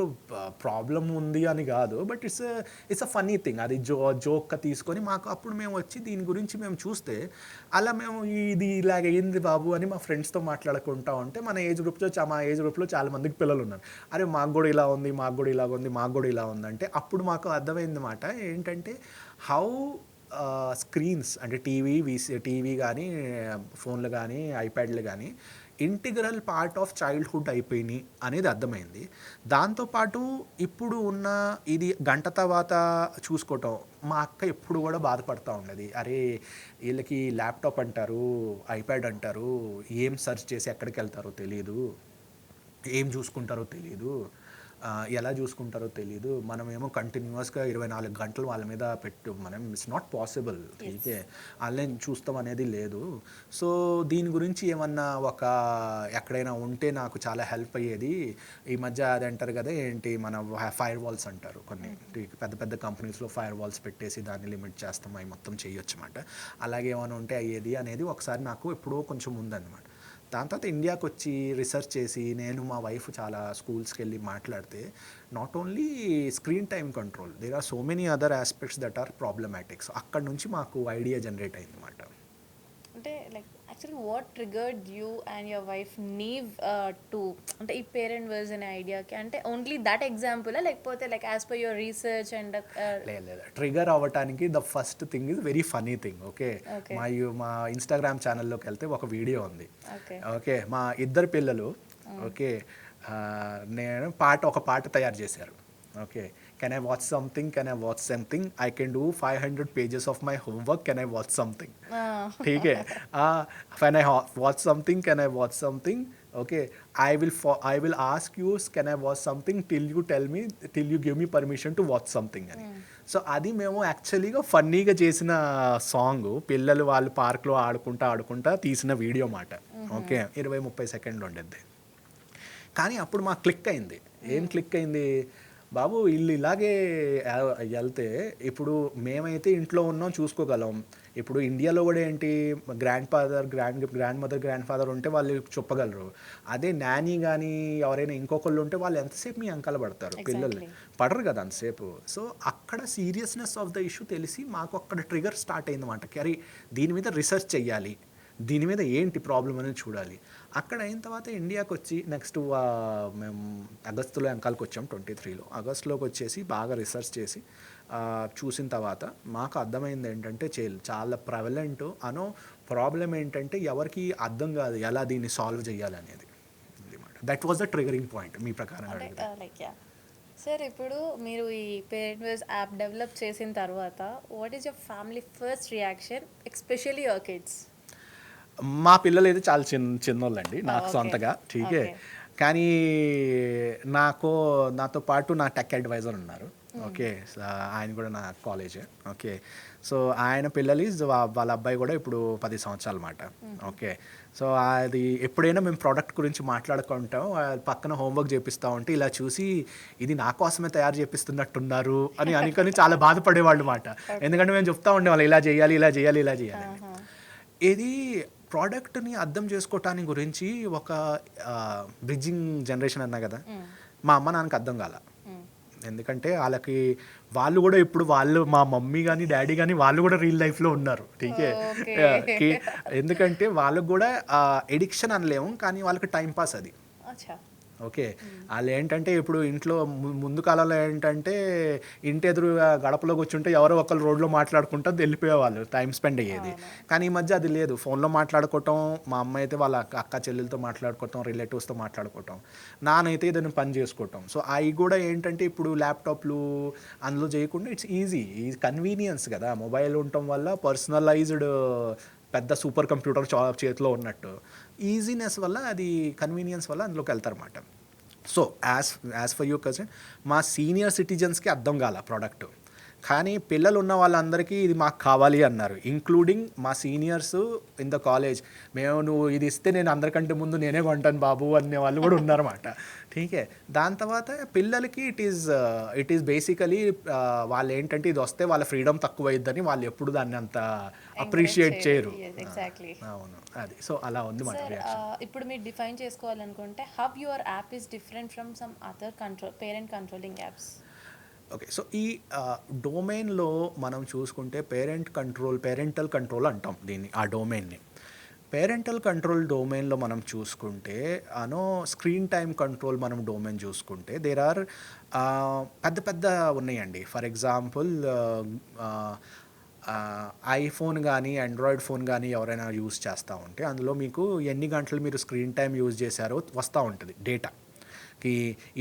S2: ప్రాబ్లమ్ ఉంది అని కాదు. But it's a funny thing. అది జోక్‌గా తీసుకొని అప్పుడు మేము వచ్చి దీని గురించి మేము చూస్తే అలా మేము ఇది ఇలాగ అయింది బాబు అని మా ఫ్రెండ్స్‌తో మాట్లాడుకుంటా ఉంటే మా ఏజ్ గ్రూప్‌లో చాలా మందికి పిల్లలున్నారు. అరే మాకు కూడా ఇలా ఉంది, మాకు కూడా ఇలాగుంది, మాకు కూడా ఇలా ఉందంటే అప్పుడు మాకు అర్థమైందన్నమాట. ఏంటంటే హౌ స్క్రీన్స్ అంటే టీవీ గానీ, ఫోన్‌లు గానీ, ఐప్యాడ్‌లు గానీ ఇంటిగ్రల్ పార్ట్ ఆఫ్ చైల్డ్‌హుడ్ అయిపోయినాయి అనేది అర్థమైంది. దాంతోపాటు ఇప్పుడు ఉన్న ఇది గంట తర్వాత చూసుకోవటం మా అక్క ఎప్పుడు కూడా బాధపడతా ఉండేది. అరే వీళ్ళకి ల్యాప్‌టాప్ అంటారు, ఐప్యాడ్ అంటారు, ఏం సెర్చ్ చేసి ఎక్కడికెళ్తారో తెలీదు, ఏం చూసుకుంటారో తెలీదు. ఎలా చూసుకుంటారో తెలీదు. మనమేమో కంటిన్యూయస్‌గా 24 గంటలు వాళ్ళ మీద మనం ఇట్స్ నాట్ పాసిబుల్. ఠీకే. ఆన్‌లైన్ చూస్తాం అనేది లేదు. సో, దీని గురించి ఏమన్నా ఎక్కడైనా ఉంటే నాకు చాలా హెల్ప్ అయ్యేది. ఈ మధ్య అది అంటారు కదా! ఏంటి మన ఫైర్ వాల్స్ అంటారు కొన్ని. పెద్ద పెద్ద కంపెనీస్‌లో ఫైర్ వాల్స్ పెట్టేసి దాన్ని లిమిట్ చేస్తాం. అయి మొత్తం చేయొచ్చమాట. అలాగే ఏమైనా ఉంటే అయ్యేది అనేది ఒకసారి నాకు ఎప్పుడో కొంచెం ఉందన్నమాట. దాని తర్వాత ఇండియాకొచ్చి రిసర్చ్ చేసి నేను మా వైఫ్ చాలా స్కూల్స్కి వెళ్ళి మాట్లాడితే not only screen time control there are so many other aspects that are problematics. అక్కడ నుంచి మాకు ఐడియా జనరేట్ అయింది అనమాట.
S1: అంటే like actually what triggered you and your wife నీవ్ టు అంటే ఈ పేరెంట్ వర్స్ అనే ఐడియాకి అంటే ఓన్లీ దట్ ఎగ్జాంపుల్ లేకపోతే like as per your research and
S2: లేదు ట్రిగర్ అవ్వటానికి the first thing is very funny thing. Okay, మా ఇన్స్టాగ్రామ్ ఛానల్లోకి వెళ్తే ఒక వీడియో ఉంది. ఓకే, మా ఇద్దరు పిల్లలు ఓకే నేను ఒక పాట తయారు చేశారు. Okay, can I watch something I can do 500 pages of my homework, can I watch something. ठीक है, when I watch something, can I watch something? Okay, I will ask you, can I watch something till you give me permission to watch something అని. సో అది మేము యాక్చువల్లీగా ఫన్నీగా చేసిన సాంగ్. పిల్లలు వాళ్ళు పార్క్లో ఆడుకుంటా తీసిన వీడియో మాట. ఓకే, 20-30 సెకండ్లు ఉండేది. కానీ అప్పుడు మాకు క్లిక్ అయింది. ఏం క్లిక్ అయింది, బాబు వీళ్ళు ఇలాగే వెళ్తే ఇప్పుడు మేమైతే ఇంట్లో ఉన్నాం చూసుకోగలం. ఇప్పుడు ఇండియాలో కూడా ఏంటి గ్రాండ్ మదర్ ఉంటే వాళ్ళు చెప్పగలరు. అదే నాని కానీ ఎవరైనా ఇంకొకళ్ళు ఉంటే వాళ్ళు ఎంతసేపు మీ అంకాల పడతారు, పిల్లలు పడరు కదా అంతసేపు. సో అక్కడ సీరియస్నెస్ ఆఫ్ ద ఇష్యూ తెలిసి మాకు అక్కడ ట్రిగర్ స్టార్ట్ అయిందన్నమాట. క్యారీ దీని మీద రీసెర్చ్ చెయ్యాలి, దీని మీద ఏంటి ప్రాబ్లం అనేది చూడాలి. అక్కడ అయిన తర్వాత ఇండియాకి వచ్చి నెక్స్ట్ మేము ఆగస్టులో అంకాలకు వచ్చాం, 23లో ఆగస్టులోకి వచ్చేసి బాగా రీసెర్చ్ చేసి చూసిన తర్వాత మాకు అర్థమైంది ఏంటంటే చాలా ప్రెవలెంట్ అనో ప్రాబ్లం ఏంటంటే ఎవరికి అర్థం కాదు ఎలా దీన్ని సాల్వ్ చేయాలి అనేది. That was the triggering point మీ ప్రకారం.
S1: సార్ ఇప్పుడు మీరు ఈ పేరెంట్ వాయిస్ యాప్ డెవలప్ చేసిన తర్వాత what is your family first reaction especially your kids?
S2: మా పిల్లలు అయితే చాలా చిన్నోళ్ళండి నాకు సొంతగా. ఠీకే, కానీ నాతో పాటు నా టెక్ అడ్వైజర్ ఉన్నారు. ఓకే, ఆయన కూడా నా కాలేజే. ఓకే, సో ఆయన పిల్లలు వాళ్ళ అబ్బాయి కూడా ఇప్పుడు 10 సంవత్సరాలు అన్నమాట. ఓకే, సో అది ఎప్పుడైనా మేము ప్రోడక్ట్ గురించి మాట్లాడుకుంటాం, పక్కన హోంవర్క్ చేపిస్తూ ఉంటే ఇలా చూసి ఇది నా కోసమే తయారు చేపిస్తున్నట్టున్నారు అని అనుకొని చాలా బాధపడేవాళ్ళు అన్నమాట. ఎందుకంటే మేము చెప్తా ఉండేవాళ్ళు ఇలా చేయాలి ఇది ప్రోడక్ట్ని అర్థం చేసుకోవటానికి గురించి ఒక బ్రిడ్జింగ్ జనరేషన్ అన్నా కదా. మా అమ్మ నాన్నకి అర్థం కాల. ఎందుకంటే వాళ్ళు కూడా ఇప్పుడు మా మమ్మీ కానీ డాడీ కానీ వాళ్ళు కూడా రియల్ లైఫ్లో ఉన్నారు. ఠీకే, ఎందుకంటే వాళ్ళకు కూడా ఎడిక్షన్ అనలేము, కానీ వాళ్ళకి టైం పాస్ అది. ఓకే, వాళ్ళు ఏంటంటే ఇప్పుడు ఇంట్లో ముందు కాలంలో ఏంటంటే ఇంటి ఎదురుగా గడపలో కూర్చుంటే ఎవరో ఒకరు రోడ్లో మాట్లాడుకుంటూ వెళ్ళిపోయేవాళ్ళు, టైం స్పెండ్ అయ్యేది. కానీ ఈ మధ్య అది లేదు. ఫోన్లో మాట్లాడుకోవటం, మా అమ్మ అయితే వాళ్ళ అక్క చెల్లెలతో మాట్లాడుకోవటం, రిలేటివ్స్తో మాట్లాడుకోవటం, నానైతే ఏదైనా పని చేసుకోవటం. సో అవి కూడా ఏంటంటే ఇప్పుడు ల్యాప్టాప్లు అందులో చేయకుండా ఇట్స్ ఈజీ కన్వీనియన్స్ కదా. మొబైల్ ఉండటం వల్ల పర్సనలైజ్డ్ పెద్ద సూపర్ కంప్యూటర్ చేతిలో ఉన్నట్టు ఈజీనెస్ వల్ల అది కన్వీనియన్స్ వల్ల అందులోకి వెళ్తారన్నమాట. So as for you cousin మా సీనియర్ సిటిజన్స్కి అర్థం కాల ప్రోడక్ట్, కానీ పిల్లలు ఉన్న వాళ్ళందరికీ ఇది మాకు కావాలి అన్నారు, ఇంక్లూడింగ్ మా సీనియర్స్ ఇన్ ద కాలేజ్. నువ్వు ఇది ఇస్తే నేను అందరికంటే ముందు నేనే కొంటాను బాబు అనే వాళ్ళు కూడా ఉన్నారన్నమాట. ఠీకే, దాని తర్వాత పిల్లలకి ఇట్ ఈస్ బేసికలీ వాళ్ళు ఏంటంటే ఇది వస్తే వాళ్ళ ఫ్రీడమ్ తక్కువ అయ్యిద్దని వాళ్ళు ఎప్పుడు దాన్ని అంత అప్రిషియేట్ చేయరు. అవును, అది. సో అలా ఉంది మాట రియాక్షన్.
S1: ఇప్పుడు మీరు డిఫైన్ చేసుకోవాలనుకుంటే how your app is different from some other parent controlling apps?
S2: Okay, so ఈ డొమైన్లో మనం చూసుకుంటే పేరెంటల్ కంట్రోల్ అంటాం దీన్ని. ఆ డొమైన్ని పేరెంటల్ కంట్రోల్ డొమైన్లో మనం చూసుకుంటే స్క్రీన్ టైం కంట్రోల్ మనం డొమైన్ చూసుకుంటే దేర్ ఆర్ పెద్ద ఉన్నాయండి. ఫర్ ఎగ్జాంపుల్ ఐఫోన్ కానీ ఆండ్రాయిడ్ ఫోన్ కానీ ఎవరైనా యూజ్ చేస్తూ ఉంటే అందులో మీకు ఎన్ని గంటలు మీరు స్క్రీన్ టైం యూజ్ చేశారో వస్తూ ఉంటుంది డేటా.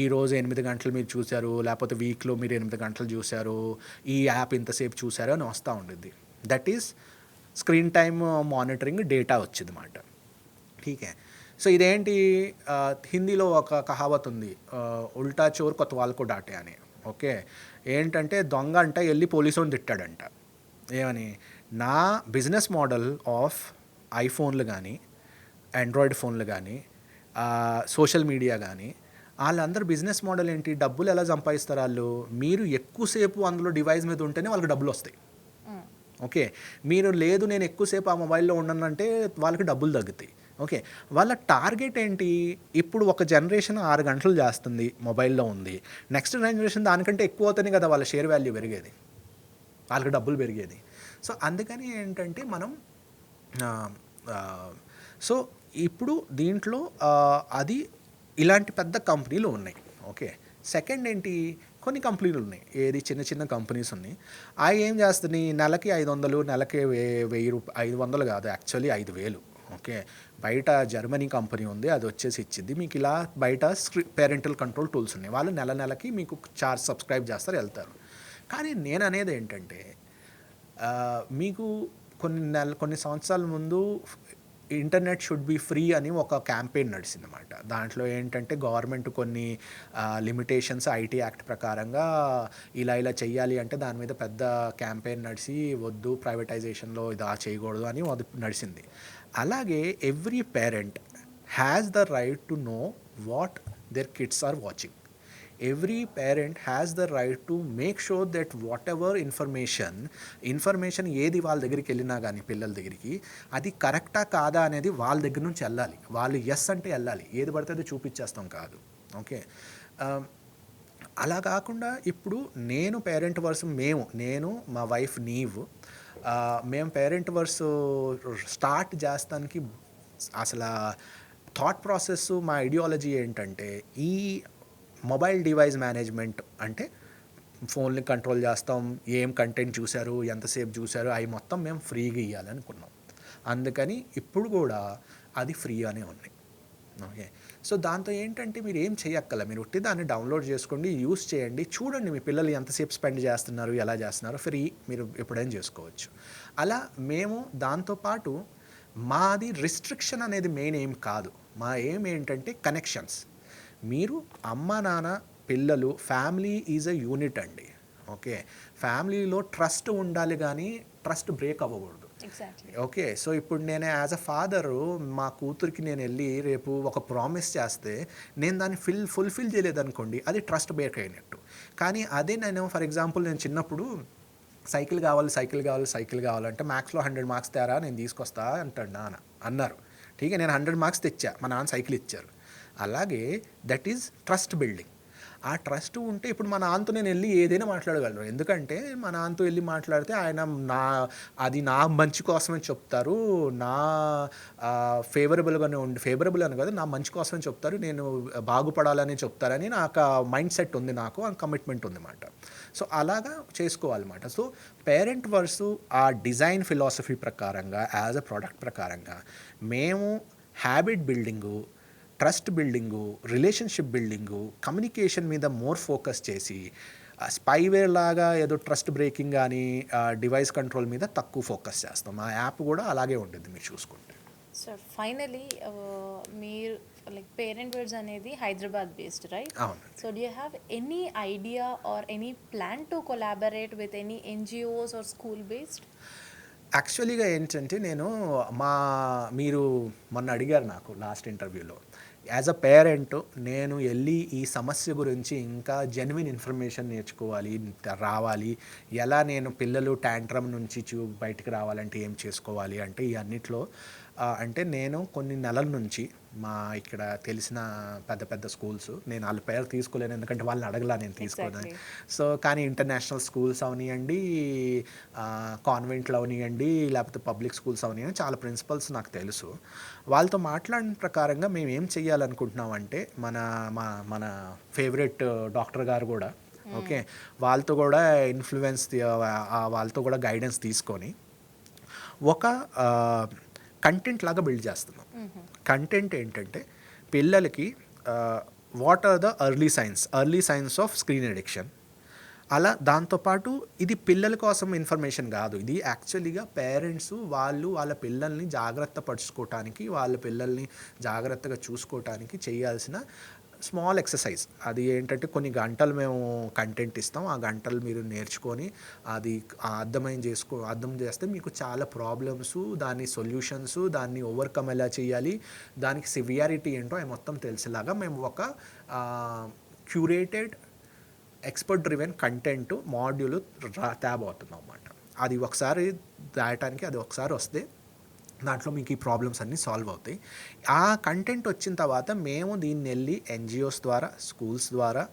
S2: ఈరోజు 8 గంటలు మీరు చూశారు, లేకపోతే వీక్లో మీరు 8 గంటలు చూశారు, ఈ యాప్ ఇంతసేపు చూశారు అని వస్తూ ఉంటుంది. That is screen time monitoring data వచ్చింది అన్నమాట. ఠీకే, సో ఇదేంటి హిందీలో ఒక కహావత్ ఉంది, ఉల్టా చోర్ కొత్త వాళ్ళకు డాటే అని. ఓకే, ఏంటంటే దొంగ అంట వెళ్ళి పోలీసుని తిట్టాడంట. ఏమని? నా బిజినెస్ మోడల్ ఆఫ్ ఐఫోన్లు కానీ, ఆండ్రాయిడ్ ఫోన్లు కానీ, సోషల్ మీడియా కానీ, వాళ్ళందరూ బిజినెస్ మోడల్ ఏంటి? డబ్బులు ఎలా సంపాదిస్తారు వాళ్ళు? మీరు ఎక్కువసేపు అందులో డివైస్ మీద ఉంటేనే వాళ్ళకి డబ్బులు వస్తాయి. ఓకే, మీరు లేదు నేను ఎక్కువసేపు ఆ మొబైల్లో ఉండనంటే వాళ్ళకి డబ్బులు తగ్గుతాయి. ఓకే, వాళ్ళ టార్గెట్ ఏంటి? ఇప్పుడు ఒక జనరేషన్ 6 గంటలు చేస్తుంది, మొబైల్లో ఉంది. నెక్స్ట్ జనరేషన్ దానికంటే ఎక్కువ అవుతుంది కదా, వాళ్ళ షేర్ వాల్యూ పెరిగేది, వాళ్ళకి డబ్బులు పెరిగేది. సో అందుకని ఏంటంటే మనం సో ఇప్పుడు దీంట్లో అది ఇలాంటి పెద్ద కంపెనీలు ఉన్నాయి. ఓకే, సెకండ్ ఏంటి? కొన్ని కంపెనీలు ఉన్నాయి, ఏది చిన్న చిన్న కంపెనీస్ ఉన్నాయి. అవి ఏం చేస్తున్నాయి? నెలకి 500, నెలకి 1000 500 కాదు, యాక్చువల్లీ 5000. ఓకే, బయట జర్మనీ కంపెనీ ఉంది, అది వచ్చేసి ఇచ్చింది మీకు. ఇలా బయట పేరెంటల్ కంట్రోల్ టూల్స్ ఉన్నాయి, వాళ్ళు నెలకి మీకు సబ్స్క్రైబ్ చేస్తారు, వెళ్తారు. కానీ నేను అనేది ఏంటంటే మీకు కొన్ని సంవత్సరాల ముందు ఇంటర్నెట్ షుడ్ బి ఫ్రీ అని ఒక క్యాంపెయిన్ నడిచిందన్నమాట. దాంట్లో ఏంటంటే గవర్నమెంట్ కొన్ని లిమిటేషన్స్ ఐటీ యాక్ట్ ప్రకారంగా ఇలా చెయ్యాలి అంటే దాని మీద పెద్ద క్యాంపెయిన్ నడిచి వద్దు ప్రైవేటైజేషన్లో ఇది చేయకూడదు అని అది నడిచింది. అలాగే every parent has the right to know what their kids are watching. Every parent has the right to make sure that whatever information ఏది వాళ్ళ దగ్గరికి వెళ్ళినా కానీ పిల్లల దగ్గరికి అది కరెక్టా కాదా అనేది వాళ్ళ దగ్గర నుంచి వెళ్ళాలి. వాళ్ళు ఎస్ అంటే వెళ్ళాలి, ఏది పడితే అది చూపించేస్తాం కాదు. ఓకే, అలా కాకుండా ఇప్పుడు నేను పేరెంట్ వర్స్ నేను మా వైఫ్ మేము పేరెంట్ వర్స్ స్టార్ట్ చేస్తానికి అసలు థాట్ ప్రాసెస్ మా ఐడియాలజీ ఏంటంటే ఈ మొబైల్ డివైస్ మేనేజ్మెంట్ అంటే ఫోన్ని కంట్రోల్ చేస్తాం, ఏం కంటెంట్ చూశారు, ఎంతసేపు చూశారు, అవి మొత్తం మేము ఫ్రీగా ఇవ్వాలనుకున్నాం. అందుకని ఇప్పుడు కూడా అది ఫ్రీ అనే ఉన్నాయి. ఓకే, సో దాంతో ఏంటంటే మీరు ఏం చేయక్కల, మీరు ఉట్టి దాన్ని డౌన్లోడ్ చేసుకోండి, యూస్ చేయండి, చూడండి మీ పిల్లలు ఎంతసేపు స్పెండ్ చేస్తున్నారు, ఎలా చేస్తున్నారు, ఫ్రీ, మీరు ఎప్పుడైనా చేసుకోవచ్చు. అలా మేము దాంతోపాటు మాది రిస్ట్రిక్షన్ అనేది మెయిన్ ఏం కాదు, మా ఏం ఏంటంటే కనెక్షన్స్. మీరు అమ్మ నాన్న పిల్లలు ఫ్యామిలీ ఈజ్ అ యూనిట్ అండి. ఓకే, ఫ్యామిలీలో ట్రస్ట్ ఉండాలి కానీ ట్రస్ట్ బ్రేక్ అవ్వకూడదు. ఓకే, సో ఇప్పుడు నేను యాజ్ అ ఫాదరు మా కూతురికి నేను వెళ్ళి రేపు ఒక ప్రామిస్ చేస్తే నేను దాన్ని ఫుల్ఫిల్ చేయలేదనుకోండి, అది ట్రస్ట్ బ్రేక్ అయినట్టు. కానీ అదే నేను ఫర్ ఎగ్జాంపుల్ నేను చిన్నప్పుడు సైకిల్ కావాలంటే మ్యాథ్స్లో 100 మార్క్స్ తేరా నేను తీసుకొస్తా అంటాడు నాన్న అన్నారు. ఠీకే, నేను 100 మార్క్స్ తెచ్చా, మా నాన్న సైకిల్ ఇచ్చారు. అలాగే దట్ ఈజ్ ట్రస్ట్ బిల్డింగ్. ఆ ట్రస్ట్ ఉంటే ఇప్పుడు మా నాన్నతో నేను వెళ్ళి ఏదైనా మాట్లాడగలను, ఎందుకంటే మా నాన్నతో వెళ్ళి మాట్లాడితే ఆయన అది నా మంచి కోసమే చెప్తారు, నా ఫేవరబుల్ అని కాదు, నా మంచి కోసమే చెప్తారు, నేను బాగుపడాలని చెప్తారని నాకు మైండ్ సెట్ ఉంది, నాకు ఆ కమిట్మెంట్ ఉందన్నమాట. సో అలాగా చేసుకోవాలన్నమాట. సో పేరెంట్ వర్సు ఆ డిజైన్ ఫిలాసఫీ ప్రకారంగా యాజ్ అ ప్రోడక్ట్ ప్రకారంగా మేము habit building, trust building, relationship building, communication మీద మోర్ ఫోకస్ చేసి స్పైవేర్ లాగా ఏదో ట్రస్ట్ బ్రేకింగ్ కానీ డివైస్ కంట్రోల్ మీద తక్కువ ఫోకస్ చేస్తాం. ఆ యాప్ కూడా అలాగే ఉంటుంది మీరు చూసుకుంటే.
S1: సార్ ఫైనలీ మీరు లైక్ పేరెంట్ వర్డ్స్ అనేది హైదరాబాద్ బేస్డ్ రైట్?
S2: అవును.
S1: So do you have any idea or any plan to collaborate with any NGOs or school based?
S2: యాక్చువల్లీగా ఏంటంటే మీరు మొన్న అడిగారు నాకు లాస్ట్ ఇంటర్వ్యూలో, యాజ్ అ పేరెంట్ నేను వెళ్ళి ఈ సమస్య గురించి ఇంకా జెన్యున్ ఇన్ఫర్మేషన్ నేర్చుకోవాలి, రావాలి, ఎలా నేను పిల్లలు ట్యాంట్రమ్ నుంచి బయటికి రావాలంటే ఏం చేసుకోవాలి అంటే ఈ అన్నిట్లో అంటే నేను కొన్ని నెలల నుంచి మా ఇక్కడ తెలిసిన పెద్ద స్కూల్స్, నేను వాళ్ళ పేరు తీసుకోలేను ఎందుకంటే వాళ్ళని అడగలా నేను తీసుకోదని. సో కానీ ఇంటర్నేషనల్ స్కూల్స్ అవనివ్వండి, కాన్వెంట్లు అవనివ్వండి, లేకపోతే పబ్లిక్ స్కూల్స్ అవనివ్వండి, చాలా ప్రిన్సిపల్స్ నాకు తెలుసు. వాళ్ళతో మాట్లాడిన ప్రకారంగా మేము ఏం చెయ్యాలనుకుంటున్నామంటే మన ఫేవరెట్ డాక్టర్ గారు కూడా ఓకే, వాళ్ళతో కూడా వాళ్ళతో కూడా గైడెన్స్ తీసుకొని ఒక కంటెంట్ లాగా బిల్డ్ చేస్తున్నాం. కంటెంట్ ఏంటంటే పిల్లలకి what are the early signs of screen addiction, అలా దాంతోపాటు ఇది పిల్లల కోసం ఇన్ఫర్మేషన్ కాదు, ఇది యాక్చువల్లీగా పేరెంట్స్ వాళ్ళ పిల్లల్ని జాగ్రత్త పరుచుకోవటానికి, వాళ్ళ పిల్లల్ని జాగ్రత్తగా చూసుకోవటానికి చేయాల్సిన స్మాల్ ఎక్సర్సైజ్. అది ఏంటంటే కొన్ని గంటలు మేము కంటెంట్ ఇస్తాం, ఆ గంటలు మీరు నేర్చుకొని అది అర్థం చేస్తే మీకు చాలా ప్రాబ్లమ్స్, దాని సొల్యూషన్స్, దాన్ని ఓవర్కమ్ ఎలా చేయాలి, దానికి సివియారిటీ ఏంటో అవి మొత్తం తెలిసేలాగా మేము ఒక curated expert driven content module తేబోతున్నాం అన్నమాట. అది ఒకసారి దాయటానికి అది ఒకసారి వస్తే దాంట్లో మీకు ఈ ప్రాబ్లమ్స్ అన్నీ సాల్వ్ అవుతాయి. ఆ కంటెంట్ వచ్చిన తర్వాత మేము దీన్ని వెళ్ళి ఎన్జిఓస్ ద్వారా, స్కూల్స్ ద్వారా,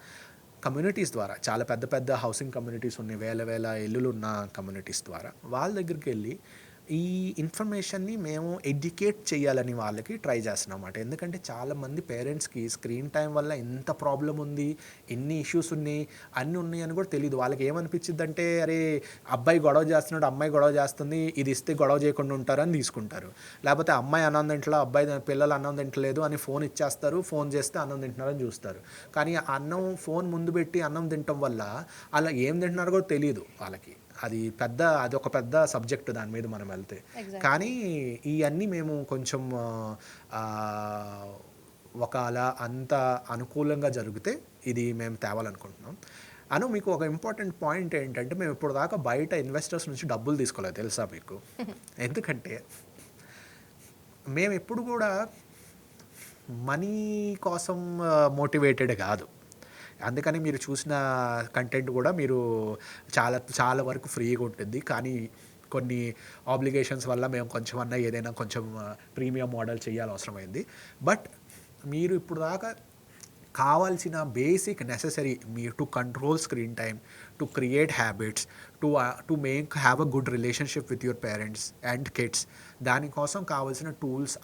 S2: కమ్యూనిటీస్ ద్వారా, చాలా పెద్ద పెద్ద హౌసింగ్ కమ్యూనిటీస్ ఉన్నాయి, వేల ఇల్లులు ఉన్న కమ్యూనిటీస్ ద్వారా వాళ్ళ దగ్గరికి వెళ్ళి ఈ ఇన్ఫర్మేషన్ని మేము ఎడ్యుకేట్ చేయాలని వాళ్ళకి ట్రై చేస్తున్నాం అన్నమాట. ఎందుకంటే చాలామంది పేరెంట్స్కి స్క్రీన్ టైం వల్ల ఎంత ప్రాబ్లం ఉంది, ఎన్ని ఇష్యూస్ ఉన్నాయి, అన్నీ ఉన్నాయి అని కూడా తెలియదు. వాళ్ళకి ఏమనిపించింది అంటే, అరే అబ్బాయి గొడవ చేస్తున్నాడు, అమ్మాయి గొడవ చేస్తుంది, ఇది ఇస్తే గొడవ చేయకుండా ఉంటారని తీసుకుంటారు. లేకపోతే అమ్మాయి అన్నం తింటలా, అబ్బాయి పిల్లలు అన్నం తింటలేదు అని ఫోన్ ఇచ్చేస్తారు, ఫోన్ చేస్తే అన్నం తింటున్నారని చూస్తారు. కానీ అన్నం ఫోన్ ముందు పెట్టి అన్నం తినటం వల్ల అలా ఏం తింటున్నారో కూడా తెలియదు వాళ్ళకి. అది ఒక పెద్ద సబ్జెక్ట్, దాని మీద మనం వెళ్తే. కానీ ఇవన్నీ మేము కొంచెం అలా అంత అనుకూలంగా జరిగితే ఇది మేము తేవాలనుకుంటున్నాం. మీకు ఒక ఇంపార్టెంట్ పాయింట్ ఏంటంటే, మేము ఇప్పుడు దాకా బయట ఇన్వెస్టర్స్ నుంచి డబ్బులు తీసుకోలేదు, తెలుసా మీకు? ఎందుకంటే మేము ఎప్పుడు కూడా మనీ కోసం మోటివేటెడ్ కాదు. అందుకని మీరు చూసిన కంటెంట్ కూడా మీరు చాలా వరకు ఫ్రీగా ఉంటుంది. కానీ కొన్ని ఆబ్లిగేషన్స్ వల్ల మేము ఏదైనా కొంచెం ప్రీమియం మోడల్ చేయాల్సిన అవసరమైంది. బట్ మీరు ఇప్పుడు దాకా కావాల్సిన బేసిక్ నెససరీ మీరు to control screen time, to create habits, to have a good relationship with your parents and kids, దానికోసం కావాల్సిన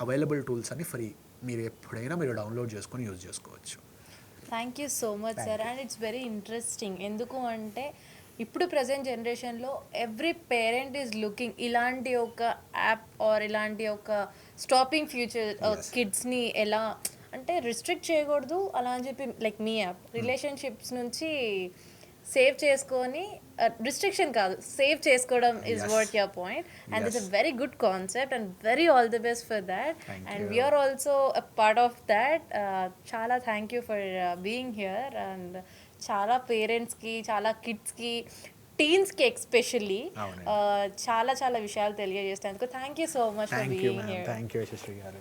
S2: అవైలబుల్ టూల్స్ అని ఫ్రీ. మీరు ఎప్పుడైనా డౌన్లోడ్ చేసుకొని యూజ్ చేసుకోవచ్చు.
S1: Thank you so much sir. And it's very interesting. ఎందుకు అంటే ఇప్పుడు ప్రజెంట్ జనరేషన్లో ఎవ్రీ పేరెంట్ ఈజ్ లుకింగ్ ఇలాంటి ఒక యాప్ ఆర్ ఇలాంటి ఒక స్టాపింగ్ ఫ్యూచర్ కిడ్స్ని ఎలా అంటే రిస్ట్రిక్ట్ చేయకూడదు అలా అని చెప్పి, లైక్ మీ యాప్ రిలేషన్షిప్స్ నుంచి సేవ్ చేసుకొని, రిస్ట్రిక్షన్ కాదు, సేవ్ చేసుకోవడం is what your point. And it's a very good concept and very all the best for that. And we are also a part of that. చాలా thank you for being here. And చాలా పేరెంట్స్కి, చాలా కిడ్స్కి, టీన్స్కి ఎస్పెషల్లీ చాలా విషయాలు తెలియజేసినందుకు thank you so much for being here.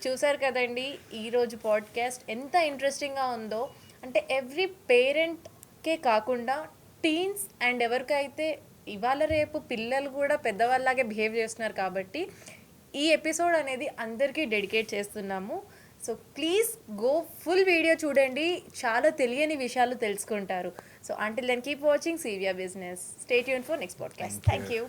S1: చూసారు కదండి ఈరోజు పాడ్కాస్ట్ ఎంత ఇంట్రెస్టింగ్గా ఉందో. అంటే ఎవ్రీ పేరెంట్కే కాకుండా టీన్స్ అండ్ ఎవరికైతే ఇవాళ రేపు పిల్లలు కూడా పెద్దవాళ్ళలాగే బిహేవ్ చేస్తున్నారు కాబట్టి ఈ ఎపిసోడ్ అనేది అందరికీ డెడికేట్ చేస్తున్నాము. So please go full video చూడండి, చాలా తెలియని విషయాలు తెలుసుకుంటారు. So until then keep watching Civia business. Stay tuned for next podcast. Thank you.